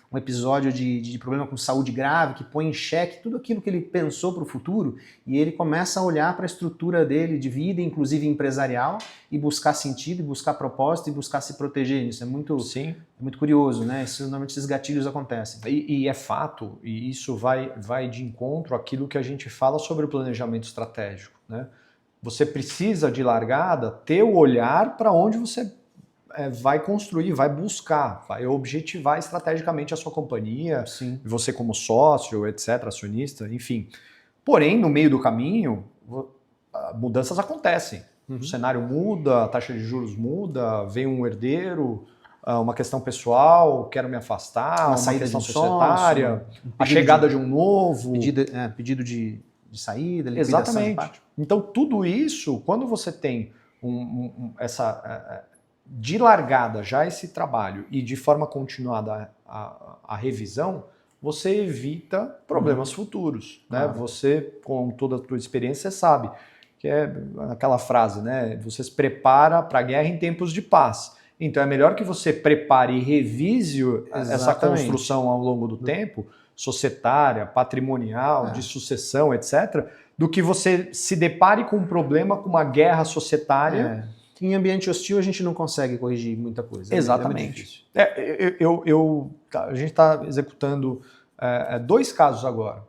um episódio de problema com saúde grave, que põe em xeque tudo aquilo que ele pensou para o futuro, e ele começa a olhar para a estrutura dele de vida, inclusive empresarial, e buscar sentido, e buscar propósito, e buscar se proteger. Isso é muito, Sim. É muito curioso, né? Normalmente esses gatilhos acontecem. E é fato, e isso vai de encontro àquilo que a gente fala sobre o planejamento estratégico, né? Você precisa, de largada, ter o olhar para onde você vai construir, vai buscar, vai objetivar estrategicamente a sua companhia, Sim. você como sócio, etc., acionista, enfim. Porém, no meio do caminho, mudanças acontecem. Uhum. O cenário muda, a taxa de juros muda, vem um herdeiro, uma questão pessoal, quero me afastar, uma saída questão de societária, a chegada de um novo... Pedido de saída, liquidação. Exatamente. Então, tudo isso, quando você tem de largada já esse trabalho e de forma continuada a revisão, você evita problemas futuros, né? Você, com toda a tua experiência, você sabe que é aquela frase, né? Você se prepara para a guerra em tempos de paz. Então é melhor que você prepare e revise essa construção ao longo do tempo, societária, patrimonial, de sucessão, etc., do que você se depare com um problema, com uma guerra societária. Em ambiente hostil a gente não consegue corrigir muita coisa. Exatamente. A gente está executando 2 casos agora.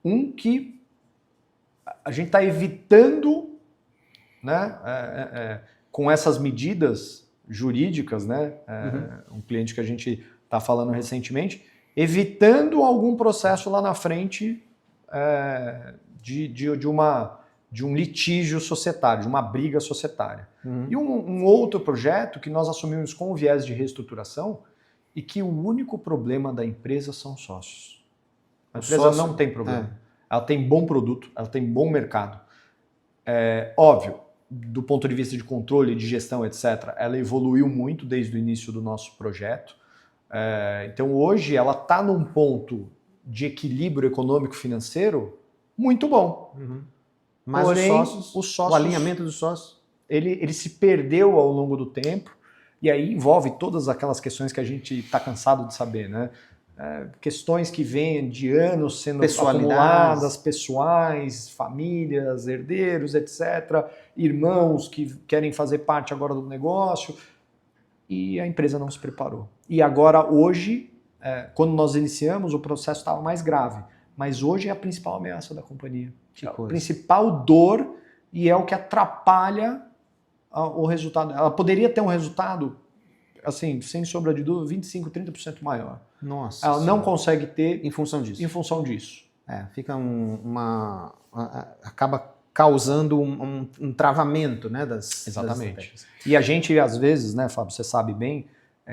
Um que a gente está evitando, né, com essas medidas jurídicas, né, um cliente que a gente está falando recentemente, evitando algum processo lá na frente de um litígio societário, de uma briga societária. E um outro projeto que nós assumimos com o viés de reestruturação e que o único problema da empresa são sócios. A empresa não tem problema. Ela tem bom produto, ela tem bom mercado. Óbvio, do ponto de vista de controle, de gestão, etc., ela evoluiu muito desde o início do nosso projeto. Então, hoje, ela está num ponto de equilíbrio econômico-financeiro muito bom. Mas porém, os sócios, o alinhamento dos sócios, ele se perdeu ao longo do tempo, e aí envolve todas aquelas questões que a gente está cansado de saber, né? Questões que vêm de anos sendo acumuladas, pessoais, famílias, herdeiros, etc., irmãos que querem fazer parte agora do negócio, e a empresa não se preparou. E agora, hoje, quando nós iniciamos, o processo estava mais grave, mas hoje é a principal ameaça da companhia. A principal dor, e é o que atrapalha o resultado. Ela poderia ter um resultado, assim, sem sombra de dúvida, 25%, 30% maior. Nossa. Ela não consegue ter em função disso. Em função disso. Fica acaba causando um travamento, né, Exatamente. E a gente, às vezes, né, Fábio, você sabe bem,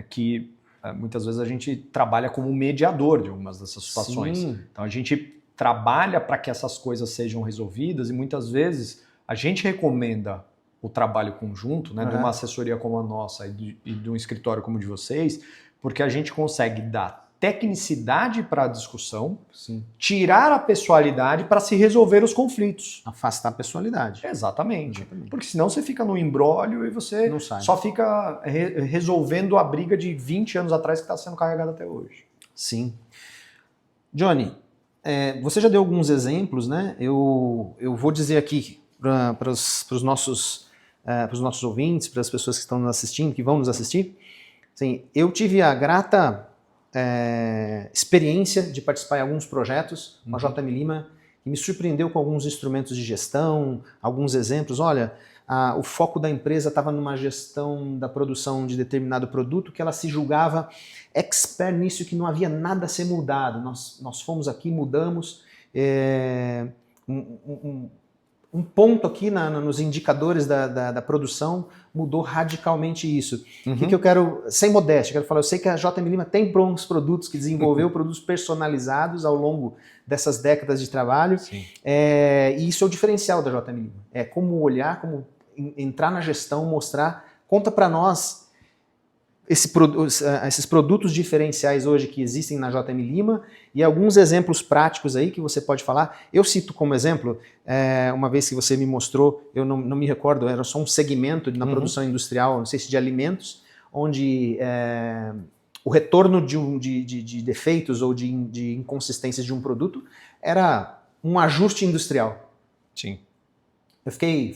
que muitas vezes a gente trabalha como mediador de algumas dessas situações. Sim. Então a gente trabalha para que essas coisas sejam resolvidas e muitas vezes a gente recomenda o trabalho conjunto, né, de uma assessoria como a nossa e de um escritório como o de vocês, porque a gente consegue dar tecnicidade para a discussão, tirar a pessoalidade para se resolver os conflitos. Afastar a pessoalidade. Exatamente. Porque senão você fica no imbróglio e você só fica resolvendo a briga de 20 anos atrás que está sendo carregada até hoje. Sim. Johnny, você já deu alguns exemplos, né? Eu vou dizer aqui para os nossos ouvintes, para as pessoas que estão nos assistindo, que vão nos assistir. Assim, eu tive a grata experiência de participar em alguns projetos com a JM Lima, que me surpreendeu com alguns instrumentos de gestão, alguns exemplos. Olha, o foco da empresa estava numa gestão da produção de determinado produto que ela se julgava expert nisso, que não havia nada a ser mudado. Nós fomos aqui, mudamos um ponto aqui nos indicadores da produção, mudou radicalmente isso. O que eu quero, sem modéstia, quero falar, eu sei que a JM Lima tem bons produtos, que desenvolveu produtos personalizados ao longo dessas décadas de trabalho, e isso é o diferencial da JM Lima. É como olhar, como entrar na gestão, mostrar, conta para nós esses produtos diferenciais hoje que existem na JM Lima e alguns exemplos práticos aí que você pode falar. Eu cito como exemplo, uma vez que você me mostrou, eu não me recordo, era só um segmento na produção industrial, não sei se de alimentos, onde o retorno de defeitos ou de inconsistências de um produto era um ajuste industrial. Sim. Eu fiquei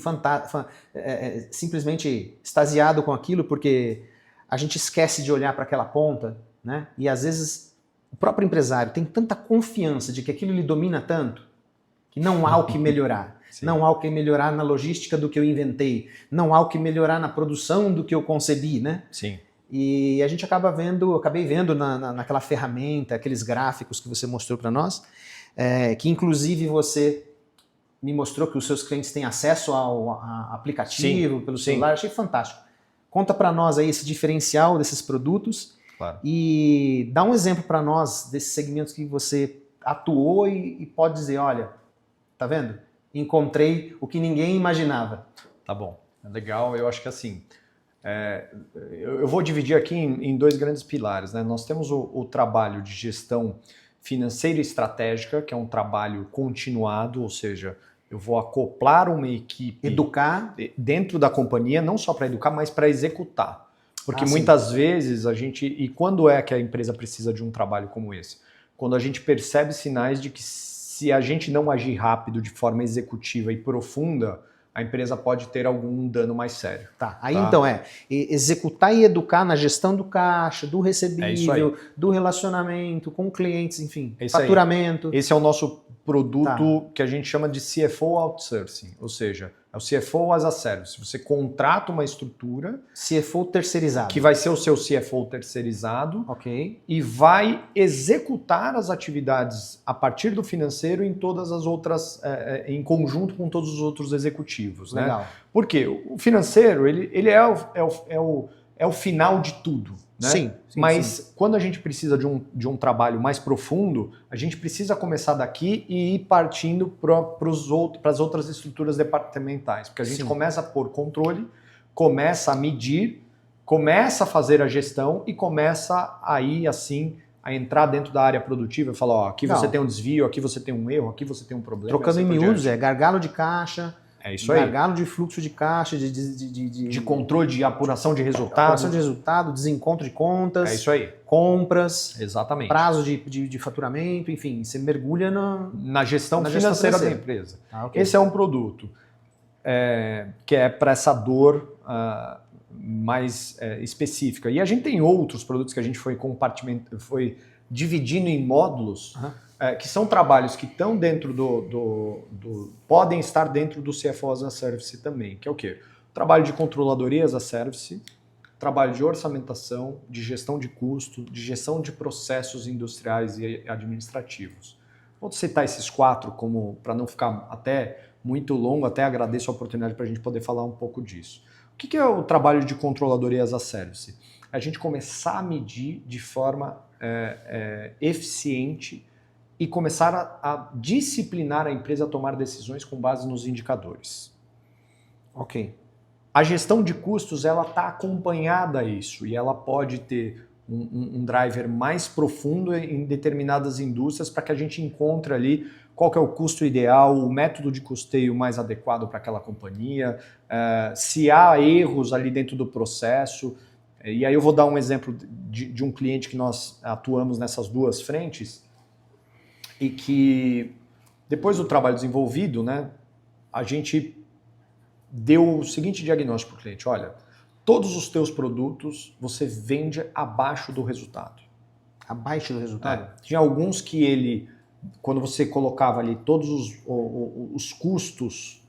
simplesmente extasiado com aquilo, porque a gente esquece de olhar para aquela ponta, né? E às vezes o próprio empresário tem tanta confiança de que aquilo lhe domina tanto, que não há o que melhorar. Não há o que melhorar na logística do que eu inventei, não há o que melhorar na produção do que eu concebi, né? Sim. E a gente acabei vendo naquela ferramenta, aqueles gráficos que você mostrou para nós, que inclusive você me mostrou que os seus clientes têm acesso ao aplicativo pelo celular, achei fantástico. Conta para nós aí esse diferencial desses produtos e dá um exemplo para nós desses segmentos que você atuou e pode dizer, olha, tá vendo? Encontrei o que ninguém imaginava. Tá bom, legal. Eu acho que assim, eu vou dividir aqui em dois grandes pilares, né? Nós temos o trabalho de gestão financeira e estratégica, que é um trabalho continuado, ou seja, eu vou acoplar uma equipe... Educar. Dentro da companhia, não só para educar, mas para executar. Porque muitas vezes a gente... E quando é que a empresa precisa de um trabalho como esse? Quando a gente percebe sinais de que se a gente não agir rápido de forma executiva e profunda, a empresa pode ter algum dano mais sério. Então executar e educar na gestão do caixa, do recebível, do relacionamento com clientes, enfim, faturamento. Esse é o nosso produto que a gente chama de CFO outsourcing, ou seja, é o CFO as a service. Você contrata uma estrutura CFO terceirizado. que vai ser o seu CFO terceirizado Ok. e vai executar as atividades a partir do financeiro em todas as outras, em conjunto com todos os outros executivos. Legal. Né? Por quê? O financeiro ele é o final de tudo. Né? Sim. Mas quando a gente precisa de um trabalho mais profundo, a gente precisa começar daqui e ir partindo para as outras estruturas departamentais. Porque a gente começa a pôr controle, começa a medir, começa a fazer a gestão e começa aí assim a entrar dentro da área produtiva e falar, ó, aqui você tem um desvio, aqui você tem um erro, aqui você tem um problema. Trocando em miúdos, gargalo de caixa, é isso aí. Gargalo de fluxo de caixa, de controle de apuração de resultado. Apuração de resultado, desencontro de contas. É isso aí. Compras. Exatamente. Prazo de faturamento, enfim, você mergulha na gestão financeira da empresa. Okay. Esse é um produto que é para essa dor mais específica. E a gente tem outros produtos que a gente foi dividindo em módulos, que são trabalhos que estão dentro podem estar dentro do CFO as a Service também, que é o quê? Trabalho de controladoria as a Service, trabalho de orçamentação, de gestão de custo, de gestão de processos industriais e administrativos. Vou citar esses 4 como para não ficar até muito longo, até agradeço a oportunidade para a gente poder falar um pouco disso. O que é o trabalho de controladoria as a Service? A gente começar a medir de forma eficiente e começar a disciplinar a empresa a tomar decisões com base nos indicadores. Ok. A gestão de custos ela está acompanhada a isso e ela pode ter um driver mais profundo em determinadas indústrias para que a gente encontre ali qual que é o custo ideal, o método de custeio mais adequado para aquela companhia, se há erros ali dentro do processo. E aí eu vou dar um exemplo de um cliente que nós atuamos nessas 2 frentes e que depois do trabalho desenvolvido, né, a gente deu o seguinte diagnóstico para o cliente, olha, todos os teus produtos você vende abaixo do resultado. Abaixo do resultado? Tinha alguns que quando você colocava ali todos os custos,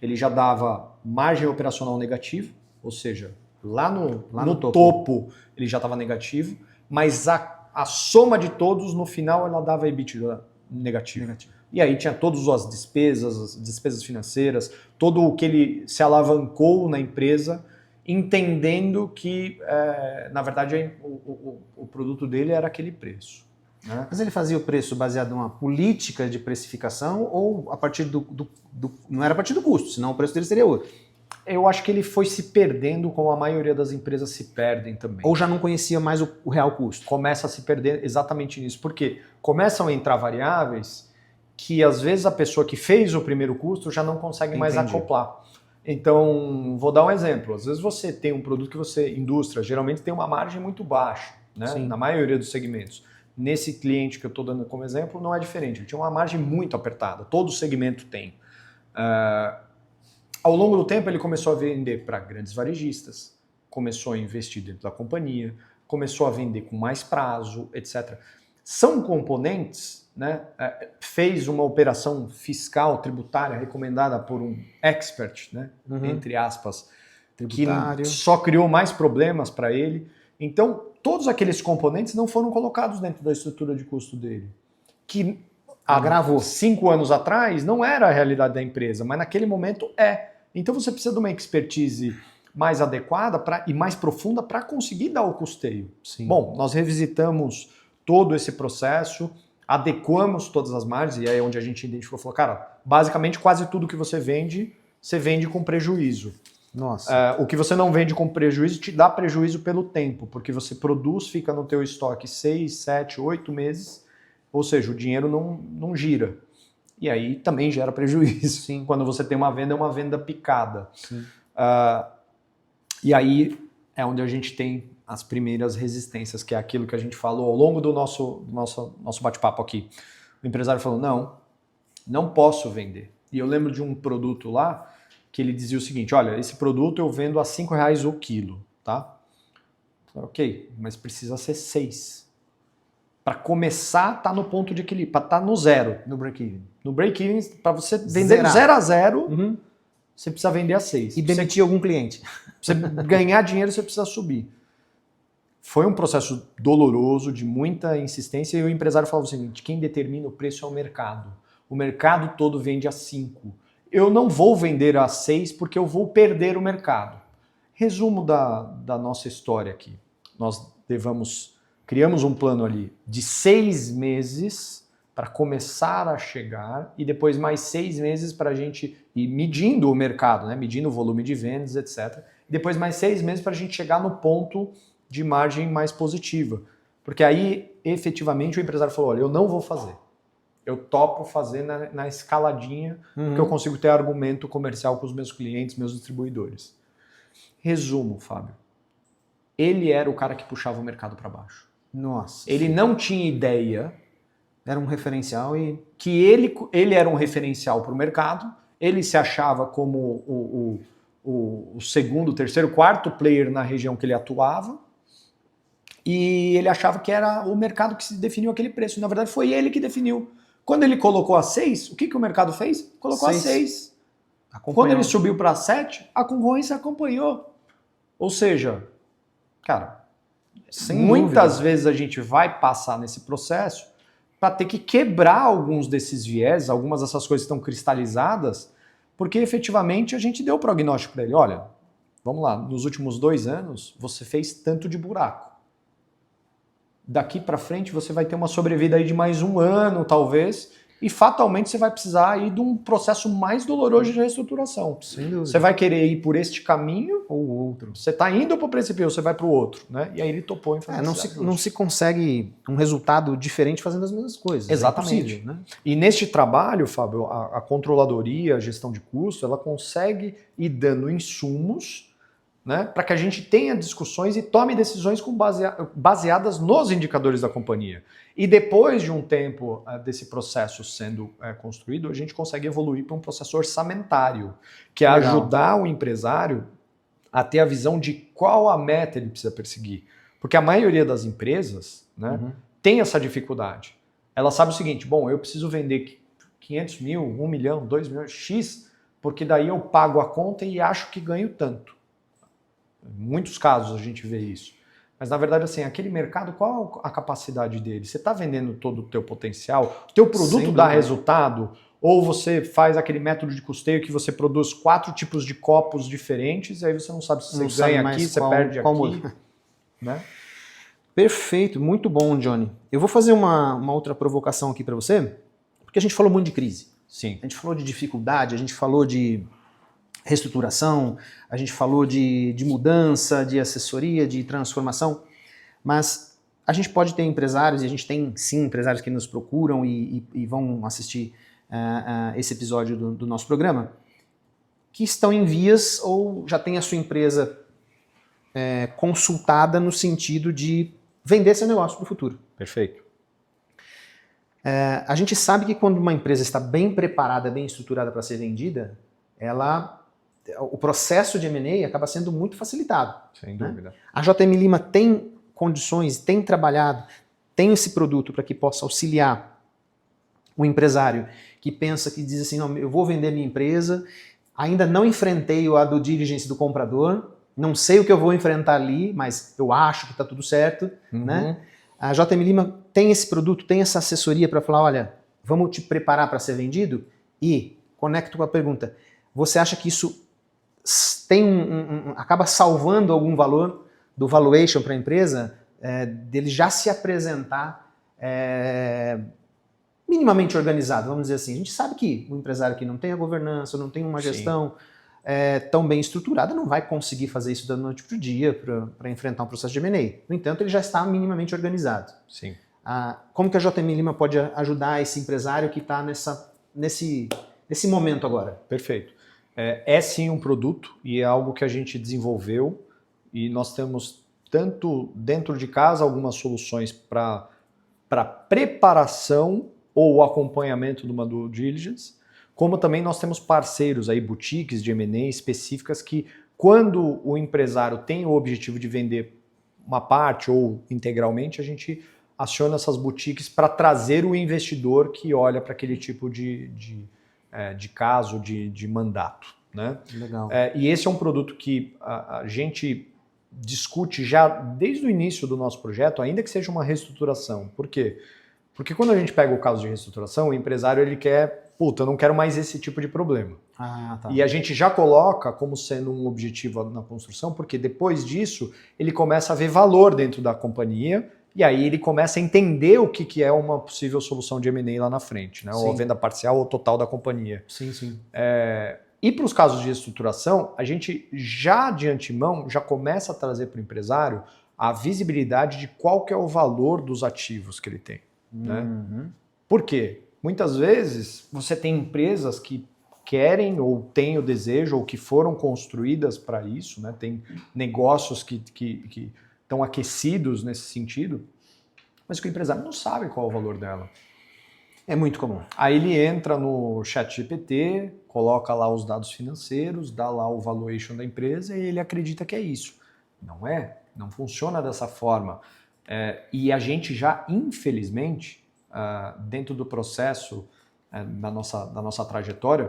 ele já dava margem operacional negativa, ou seja, lá no topo ele já estava negativo, mas a soma de todos, no final, ela dava EBITDA negativo. E aí tinha todas as despesas financeiras, todo o que ele se alavancou na empresa, entendendo que, na verdade, o produto dele era aquele preço. Né? Mas ele fazia o preço baseado numa política de precificação ou a partir não era a partir do custo, senão o preço dele seria outro? Eu acho que ele foi se perdendo, como a maioria das empresas se perdem também. Ou já não conhecia mais o real custo? Começa a se perder exatamente nisso. Porque começam a entrar variáveis que, às vezes, a pessoa que fez o primeiro custo já não consegue mais acoplar. Então, vou dar um exemplo. Às vezes você tem um produto que indústria, geralmente tem uma margem muito baixa, né? Na maioria dos segmentos. Nesse cliente que eu estou dando como exemplo, não é diferente. Ele tinha uma margem muito apertada. Todo segmento tem. Ao longo do tempo, ele começou a vender para grandes varejistas, começou a investir dentro da companhia, começou a vender com mais prazo, etc. São componentes, né? Fez uma operação fiscal, tributária, recomendada por um expert, né? Entre aspas, tributário, que só criou mais problemas para ele. Então, todos aqueles componentes não foram colocados dentro da estrutura de custo dele, que agravou 5 anos atrás, não era a realidade da empresa, mas naquele momento é. Então você precisa de uma expertise mais adequada e mais profunda para conseguir dar o custeio. Sim. Bom, nós revisitamos todo esse processo, adequamos todas as margens, e aí é onde a gente identificou, falou, cara, basicamente quase tudo que você vende com prejuízo. Nossa. O que você não vende com prejuízo te dá prejuízo pelo tempo, porque você produz, fica no teu estoque 6, 7, 8 meses, ou seja, o dinheiro não gira. E aí também gera prejuízo. Sim. Quando você tem uma venda, é uma venda picada. E aí é onde a gente tem as primeiras resistências, que é aquilo que a gente falou ao longo do nosso bate-papo aqui. O empresário falou, não posso vender. E eu lembro de um produto lá que ele dizia o seguinte, olha, esse produto eu vendo a R$5 o quilo, tá? Ok, mas precisa ser 6. para começar tá no ponto de equilíbrio, para estar no zero. No break-even. No break-even, para você vender do 0 a 0, você precisa vender a 6. E demitir algum cliente. Pra você ganhar dinheiro, você precisa subir. Foi um processo doloroso, de muita insistência, e o empresário falava o seguinte: quem determina o preço é o mercado. O mercado todo vende a 5. Eu não vou vender a 6 porque eu vou perder o mercado. Resumo da nossa história aqui. Nós criamos um plano ali de 6 meses para começar a chegar e depois mais 6 meses para a gente ir medindo o mercado, né? Medindo o volume de vendas, etc. E depois mais 6 meses para a gente chegar no ponto de margem mais positiva. Porque aí, efetivamente, o empresário falou: olha, eu não vou fazer. Eu topo fazer na escaladinha, porque eu consigo ter argumento comercial com os meus clientes, meus distribuidores. Resumo, Fábio. Ele era o cara que puxava o mercado para baixo. Nossa. Ele não tinha ideia. Era um referencial e... Que ele era um referencial para o mercado, ele se achava como o segundo, terceiro, quarto player na região que ele atuava, e ele achava que era o mercado que se definiu aquele preço. Na verdade, foi ele que definiu. Quando ele colocou a 6, o que o mercado fez? Colocou a 6. Quando ele subiu para 7, a concorrência acompanhou. Ou seja, cara, muitas vezes a gente vai passar nesse processo para ter que quebrar alguns desses viés, algumas dessas coisas que estão cristalizadas, porque efetivamente a gente deu o prognóstico para ele: olha, vamos lá, nos últimos 2 anos você fez tanto de buraco. Daqui para frente você vai ter uma sobrevida aí de mais 1 ano, talvez, e fatalmente você vai precisar aí de um processo mais doloroso de reestruturação. Sem dúvida. Você vai querer ir por este caminho ou outro. Você está indo para o precipício, você vai para o outro, né? E aí ele topou em fazer não se consegue um resultado diferente fazendo as mesmas coisas. Exatamente. É impossível, né? E neste trabalho, Fábio, a controladoria, a gestão de custo, ela consegue ir dando insumos, né, para que a gente tenha discussões e tome decisões baseadas nos indicadores da companhia. E depois de um tempo desse processo sendo construído, a gente consegue evoluir para um processo orçamentário, que é ajudar o empresário a ter a visão de qual a meta ele precisa perseguir. Porque a maioria das empresas, né, tem essa dificuldade. Ela sabe o seguinte: bom, eu preciso vender 500 mil, 1 milhão, 2 milhões, X, porque daí eu pago a conta e acho que ganho tanto. Em muitos casos a gente vê isso. Mas na verdade, assim, aquele mercado, qual a capacidade dele? Você está vendendo todo o teu potencial? O teu produto dá resultado? Ou você faz aquele método de custeio que você produz 4 tipos de copos diferentes e aí você não sabe se você ganha aqui, você perde aqui. Né? Perfeito, muito bom, Johnny. Eu vou fazer uma outra provocação aqui para você, porque a gente falou muito de crise. Sim. A gente falou de dificuldade, a gente falou de reestruturação, a gente falou de mudança, de assessoria, de transformação, mas a gente pode ter empresários, e a gente tem sim empresários que nos procuram e vão assistir esse episódio do nosso programa, que estão em vias ou já têm a sua empresa consultada no sentido de vender seu negócio para o futuro. Perfeito. A gente sabe que quando uma empresa está bem preparada, bem estruturada para ser vendida, o processo de M&A acaba sendo muito facilitado. Sem dúvida. Né? A JM Lima tem condições, tem trabalhado, tem esse produto para que possa auxiliar o empresário que pensa, que diz assim: não, eu vou vender minha empresa, ainda não enfrentei a due diligence do comprador, não sei o que eu vou enfrentar ali, mas eu acho que está tudo certo. Né? A JM Lima tem esse produto, tem essa assessoria para falar: olha, vamos te preparar para ser vendido? E conecto com a pergunta: você acha que isso tem acaba salvando algum valor do valuation para a empresa, dele já se apresentar minimamente organizado, vamos dizer assim? A gente sabe que o empresário que não tem a governança, não tem uma gestão tão bem estruturada, não vai conseguir fazer isso da noite para o dia para enfrentar um processo de M&A. No entanto, ele já está minimamente organizado. Sim. Como que a JM Lima pode ajudar esse empresário que está nesse momento agora? Perfeito. É sim um produto e é algo que a gente desenvolveu e nós temos tanto dentro de casa algumas soluções para preparação ou acompanhamento de uma due diligence, como também nós temos parceiros aí, boutiques de M&A específicas que, quando o empresário tem o objetivo de vender uma parte ou integralmente, a gente aciona essas boutiques para trazer o investidor que olha para aquele tipo de caso, de mandato. Né? Legal. E esse é um produto que a gente discute já desde o início do nosso projeto, ainda que seja uma reestruturação. Por quê? Porque quando a gente pega o caso de reestruturação, o empresário ele quer, eu não quero mais esse tipo de problema. Tá. E a gente já coloca como sendo um objetivo na construção, porque depois disso ele começa a ver valor dentro da companhia e aí ele começa a entender o que é uma possível solução de M&A lá na frente, né? Ou a venda parcial ou total da companhia. Sim. E para os casos de reestruturação, a gente já de antemão já começa a trazer para o empresário a visibilidade de qual que é o valor dos ativos que ele tem. Né? Por quê? Muitas vezes você tem empresas que querem ou têm o desejo ou que foram construídas para isso, né? Tem negócios que estão aquecidos nesse sentido, mas que o empresário não sabe qual é o valor dela. É muito comum. Aí ele entra no ChatGPT, coloca lá os dados financeiros, dá lá o valuation da empresa e ele acredita que é isso. Não é, não funciona dessa forma. E a gente já, infelizmente, dentro do processo da nossa trajetória,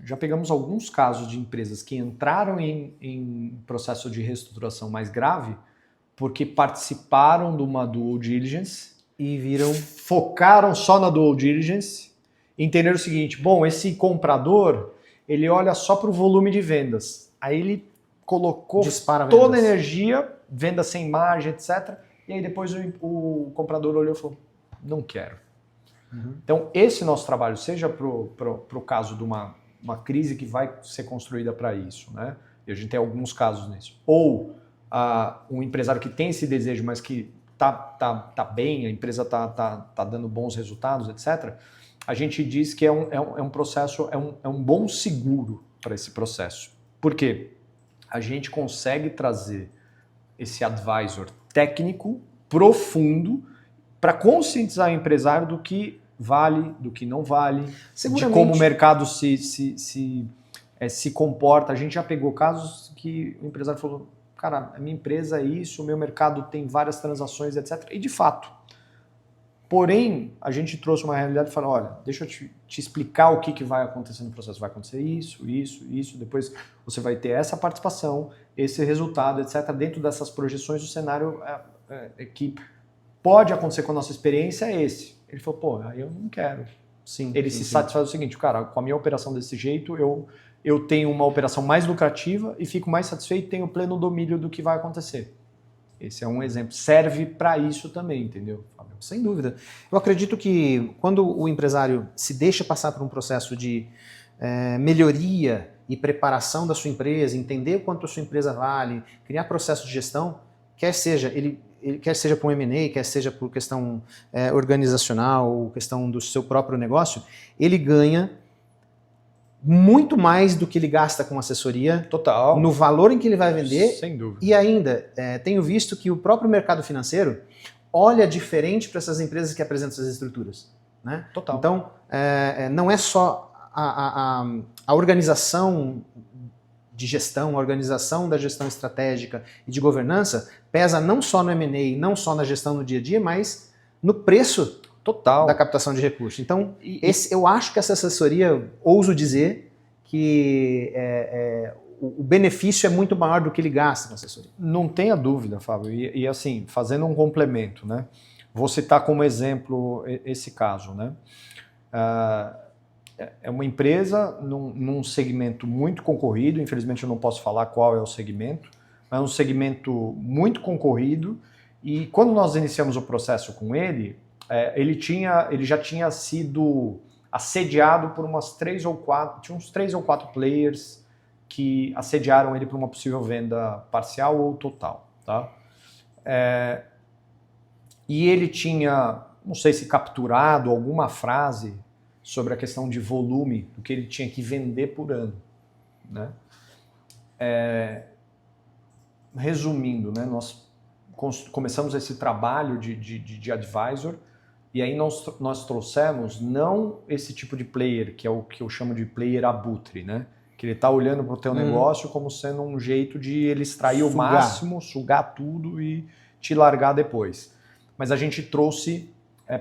já pegamos alguns casos de empresas que entraram em processo de reestruturação mais grave porque participaram de uma due diligence e focaram só na due diligence, entenderam o seguinte, esse comprador, ele olha só para o volume de vendas. Aí ele colocou toda a energia, venda sem margem, etc. E aí depois o comprador olhou e falou, não quero. Então esse nosso trabalho, seja para o caso de uma crise que vai ser construída para isso, né? E a gente tem alguns casos nisso. Ou um empresário que tem esse desejo, mas que tá bem, a empresa tá dando bons resultados, etc. A gente diz que é um processo, é um bom seguro para esse processo. Por quê? A gente consegue trazer esse advisor técnico, profundo, para conscientizar o empresário do que vale, do que não vale, de como o mercado se comporta. A gente já pegou casos que o empresário falou, cara, a minha empresa é isso, o meu mercado tem várias transações, etc. E de fato. Porém, a gente trouxe uma realidade e falou, olha, deixa eu te explicar o que vai acontecer no processo. Vai acontecer isso, depois você vai ter essa participação, esse resultado, etc. Dentro dessas projeções, o cenário que pode acontecer com a nossa experiência é esse. Ele falou, aí eu não quero. Ele se satisfaz do seguinte, cara, com a minha operação desse jeito, eu tenho uma operação mais lucrativa e fico mais satisfeito e tenho pleno domínio do que vai acontecer. Esse é um exemplo. Serve para isso também, entendeu, Fábio? Sem dúvida. Eu acredito que quando o empresário se deixa passar por um processo de melhoria e preparação da sua empresa, entender quanto a sua empresa vale, criar processo de gestão, quer seja para um M&A, quer seja por questão organizacional ou questão do seu próprio negócio, ele ganha muito mais do que ele gasta com assessoria. Total. No valor em que ele vai vender. Sem dúvida. E ainda, tenho visto que o próprio mercado financeiro olha diferente para essas empresas que apresentam essas estruturas. Né? Total. Então, não é só a organização de gestão, a organização da gestão estratégica e de governança pesa não só no M&A, não só na gestão no dia a dia, mas no preço total da captação de recursos. Então, eu acho que essa assessoria, ouso dizer, que o benefício é muito maior do que ele gasta com assessoria. Não tenha dúvida, Fábio. E assim, fazendo um complemento, né? Vou citar como exemplo esse caso, né? É uma empresa num segmento muito concorrido, infelizmente eu não posso falar qual é o segmento, mas é um segmento muito concorrido e quando nós iniciamos o processo com ele, ele já tinha sido assediado por tinha uns 3 ou 4 players que assediaram ele para uma possível venda parcial ou total. Tá? E ele tinha, não sei se capturado alguma frase sobre a questão de volume, do que ele tinha que vender por ano. Né? Resumindo, né, nós começamos esse trabalho de advisor e aí nós trouxemos não esse tipo de player, que é o que eu chamo de player abutre, né? Que ele está olhando para o teu negócio como sendo um jeito de ele extrair o máximo, sugar tudo e te largar depois. mas a gente trouxe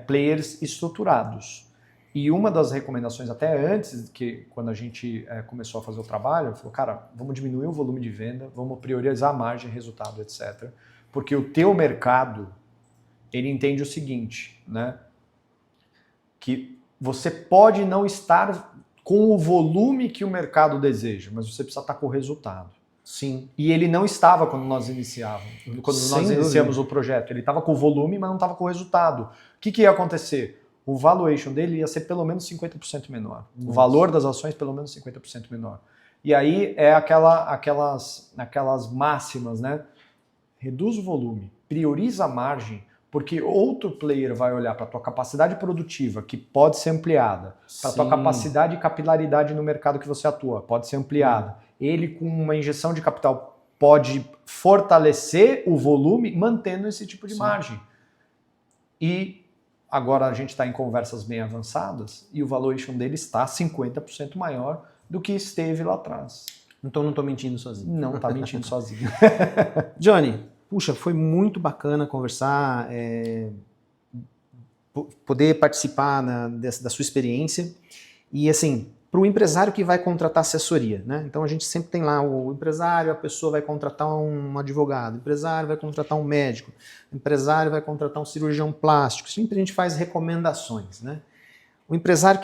players estruturados. E uma das recomendações, até antes, que quando a gente começou a fazer o trabalho, falou, cara, vamos diminuir o volume de venda, vamos priorizar a margem, resultado, etc. Porque o teu mercado, ele entende o seguinte, né? Que você pode não estar com o volume que o mercado deseja, mas você precisa estar com o resultado. Sim. E ele não estava quando nós iniciamos o projeto. Ele estava com o volume, mas não estava com o resultado. O que ia acontecer? O valuation dele ia ser pelo menos 50% menor. Nossa. O valor das ações pelo menos 50% menor. E aí é aquelas máximas, né? Reduz o volume, prioriza a margem, porque outro player vai olhar para a tua capacidade produtiva, que pode ser ampliada, para a tua capacidade e capilaridade no mercado que você atua, pode ser ampliada. Ele, com uma injeção de capital, pode fortalecer o volume, mantendo esse tipo de margem. E agora a gente está em conversas bem avançadas e o valuation dele está 50% maior do que esteve lá atrás. Então não estou mentindo sozinho. Não está mentindo sozinho. Johnny, puxa, foi muito bacana conversar, poder participar da sua experiência. E assim, para o empresário que vai contratar assessoria, né? Então a gente sempre tem lá o empresário, a pessoa vai contratar um advogado, o empresário vai contratar um médico, o empresário vai contratar um cirurgião plástico. Sempre a gente faz recomendações, né? O empresário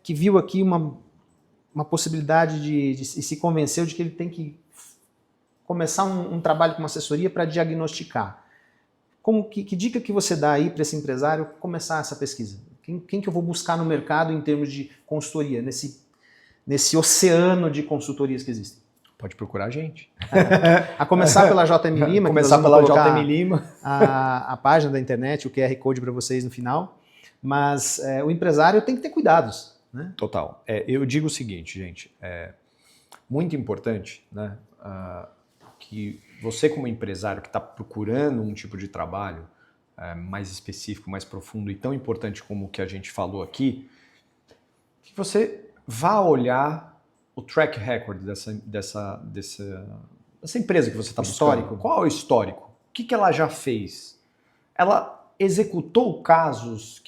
que viu aqui uma possibilidade e se convenceu de que ele tem que começar um trabalho com uma assessoria para diagnosticar. Que dica que você dá aí para esse empresário começar essa pesquisa? Quem que eu vou buscar no mercado em termos de consultoria, nesse oceano de consultorias que existem? Pode procurar a gente. A começar pela JM Lima. Começar pela JM Lima. A página da internet, o QR Code para vocês no final. Mas o empresário tem que ter cuidados, né? Total. Eu digo o seguinte, gente. Muito importante, né, que você, como empresário que está procurando um tipo de trabalho mais específico, mais profundo e tão importante como o que a gente falou aqui, que você vá olhar o track record dessa empresa que você está buscando. Qual é o histórico? O que ela já fez? Ela executou casos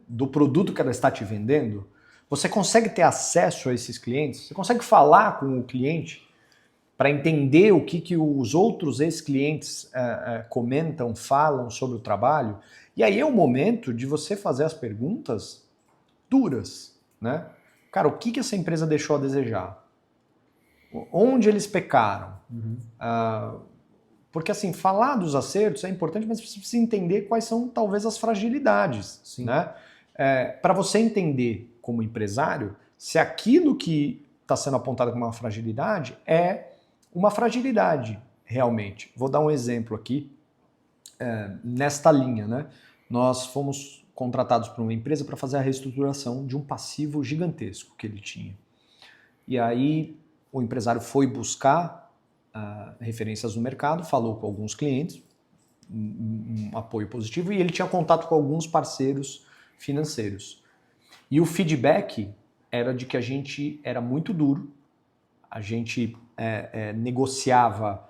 do produto que ela está te vendendo? Você consegue ter acesso a esses clientes? Você consegue falar com o cliente para entender o que os outros ex-clientes comentam, falam sobre o trabalho? E aí é o momento de você fazer as perguntas duras, né? Cara, o que essa empresa deixou a desejar? Onde eles pecaram? Porque assim, falar dos acertos é importante, mas você precisa entender quais são talvez as fragilidades, né? Para você entender como empresário se aquilo que está sendo apontado como uma fragilidade é uma fragilidade realmente. Vou dar um exemplo aqui nesta linha, né? Nós fomos contratados por uma empresa para fazer a reestruturação de um passivo gigantesco que ele tinha. E aí o empresário foi buscar referências no mercado, falou com alguns clientes, um apoio positivo, e ele tinha contato com alguns parceiros financeiros. E o feedback era de que a gente era muito duro, a gente negociava,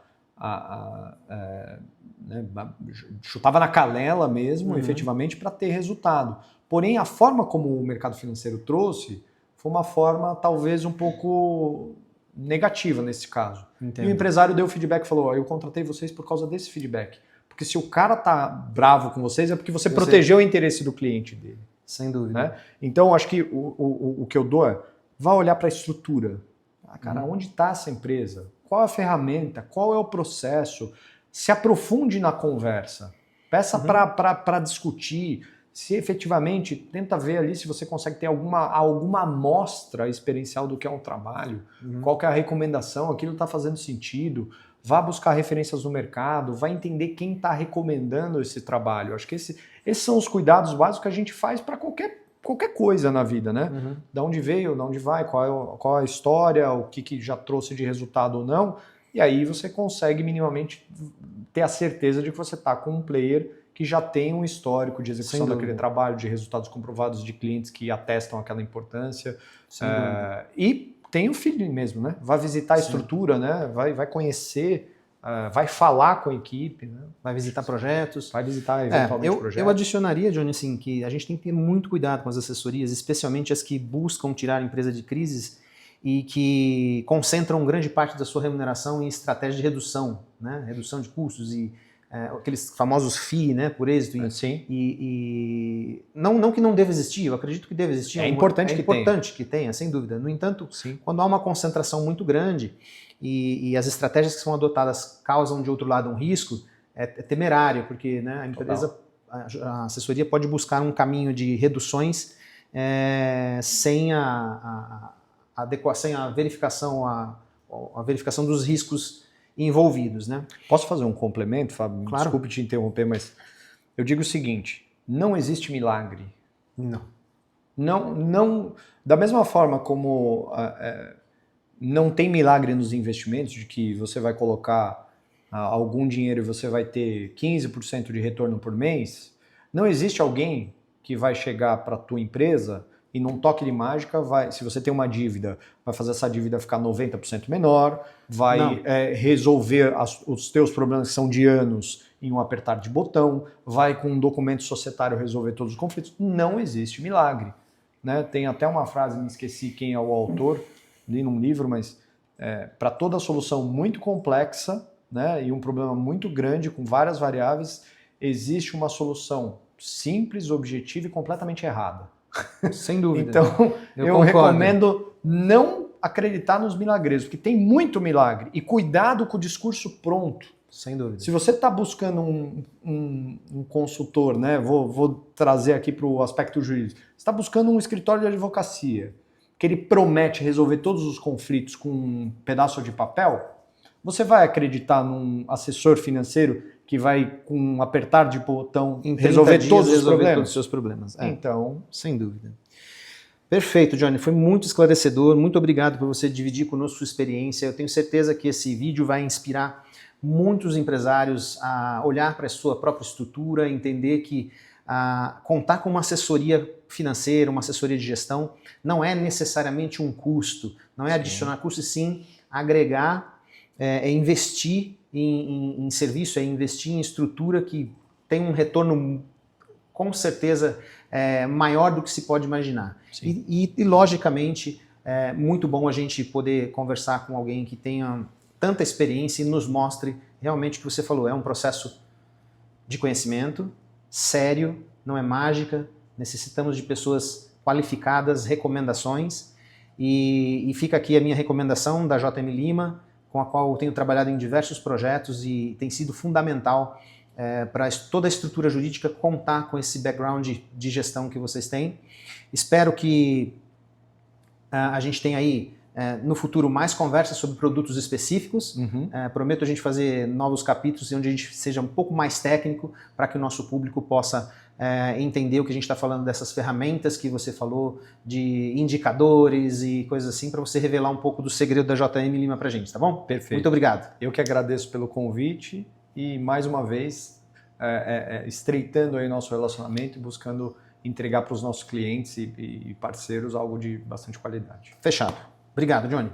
chutava na canela mesmo, efetivamente, para ter resultado. Porém, a forma como o mercado financeiro trouxe foi uma forma talvez um pouco negativa nesse caso. Entendo. E o empresário deu feedback e falou, eu contratei vocês por causa desse feedback. Porque se o cara tá bravo com vocês é porque você protegeu o interesse do cliente dele. Sem dúvida. Né? Então, acho que o que eu dou vá olhar para a estrutura. Cara, onde está essa empresa? Qual é a ferramenta? Qual é o processo? Se aprofunde na conversa. Peça para discutir. Se efetivamente, tenta ver ali se você consegue ter alguma amostra experiencial do que é um trabalho. Qual que é a recomendação? Aquilo está fazendo sentido. Vá buscar referências no mercado. Vá entender quem está recomendando esse trabalho. Acho que esses são os cuidados básicos que a gente faz para qualquer coisa na vida, né? Da onde veio, da onde vai, qual é a história, o que já trouxe de resultado ou não. E aí você consegue minimamente ter a certeza de que você está com um player que já tem um histórico de execução daquele trabalho, de resultados comprovados de clientes que atestam aquela importância. E tem o feeling mesmo, né? Vai visitar a estrutura, né? Vai conhecer vai falar com a equipe, né? Vai visitar projetos. Vai visitar eventualmente projetos. Eu adicionaria, Johnny, assim, que a gente tem que ter muito cuidado com as assessorias, especialmente as que buscam tirar a empresa de crises e que concentram grande parte da sua remuneração em estratégias de redução, né? Redução de custos e aqueles famosos FII, né, por êxito. Sim. E não que não deva existir, eu acredito que deve existir. É importante que tenha, sem dúvida. No entanto, sim, quando há uma concentração muito grande e as estratégias que são adotadas causam, de outro lado, um risco, é temerário, porque, né, a empresa, a assessoria pode buscar um caminho de reduções sem a verificação, a verificação dos riscos envolvidos, né? Posso fazer um complemento, Fábio? Claro. Desculpe te interromper, mas eu digo o seguinte: não existe milagre. Não, da mesma forma como não tem milagre nos investimentos, de que você vai colocar algum dinheiro e você vai ter 15% de retorno por mês, não existe alguém que vai chegar para a tua empresa e num toque de mágica, se você tem uma dívida, vai fazer essa dívida ficar 90% menor, vai resolver os teus problemas que são de anos em um apertar de botão, vai com um documento societário resolver todos os conflitos. Não existe milagre. Né? Tem até uma frase, me esqueci quem é o autor, li num livro, mas para toda solução muito complexa, né, e um problema muito grande com várias variáveis, existe uma solução simples, objetiva e completamente errada. Sem dúvida. Então, eu recomendo não acreditar nos milagreiros, porque tem muito milagre. E cuidado com o discurso pronto. Sem dúvida. Se você está buscando um consultor, né, vou trazer aqui para o aspecto jurídico, você está buscando um escritório de advocacia, que ele promete resolver todos os conflitos com um pedaço de papel, você vai acreditar num assessor financeiro que vai, com um apertar de botão, resolver todos os seus problemas? Então, sem dúvida. Perfeito, Johnny. Foi muito esclarecedor. Muito obrigado por você dividir conosco sua experiência. Eu tenho certeza que esse vídeo vai inspirar muitos empresários a olhar para a sua própria estrutura, entender que contar com uma assessoria financeira, uma assessoria de gestão, não é necessariamente um custo, não é adicionar custo, sim agregar, investir em serviço, é investir em estrutura que tem um retorno com certeza maior do que se pode imaginar. E logicamente, é muito bom a gente poder conversar com alguém que tenha tanta experiência e nos mostre realmente o que você falou. É um processo de conhecimento, sério, não é mágica, necessitamos de pessoas qualificadas, recomendações, e fica aqui a minha recomendação da JM Lima, com a qual eu tenho trabalhado em diversos projetos e tem sido fundamental para toda a estrutura jurídica contar com esse background de gestão que vocês têm. Espero que a gente tenha aí no futuro mais conversas sobre produtos específicos. Prometo a gente fazer novos capítulos onde a gente seja um pouco mais técnico para que o nosso público possa entender o que a gente está falando dessas ferramentas que você falou, de indicadores e coisas assim, para você revelar um pouco do segredo da JM Lima para a gente, tá bom? Perfeito. Muito obrigado. Eu que agradeço pelo convite e, mais uma vez, estreitando aí nosso relacionamento e buscando entregar para os nossos clientes e parceiros algo de bastante qualidade. Fechado. Obrigado, Johnny.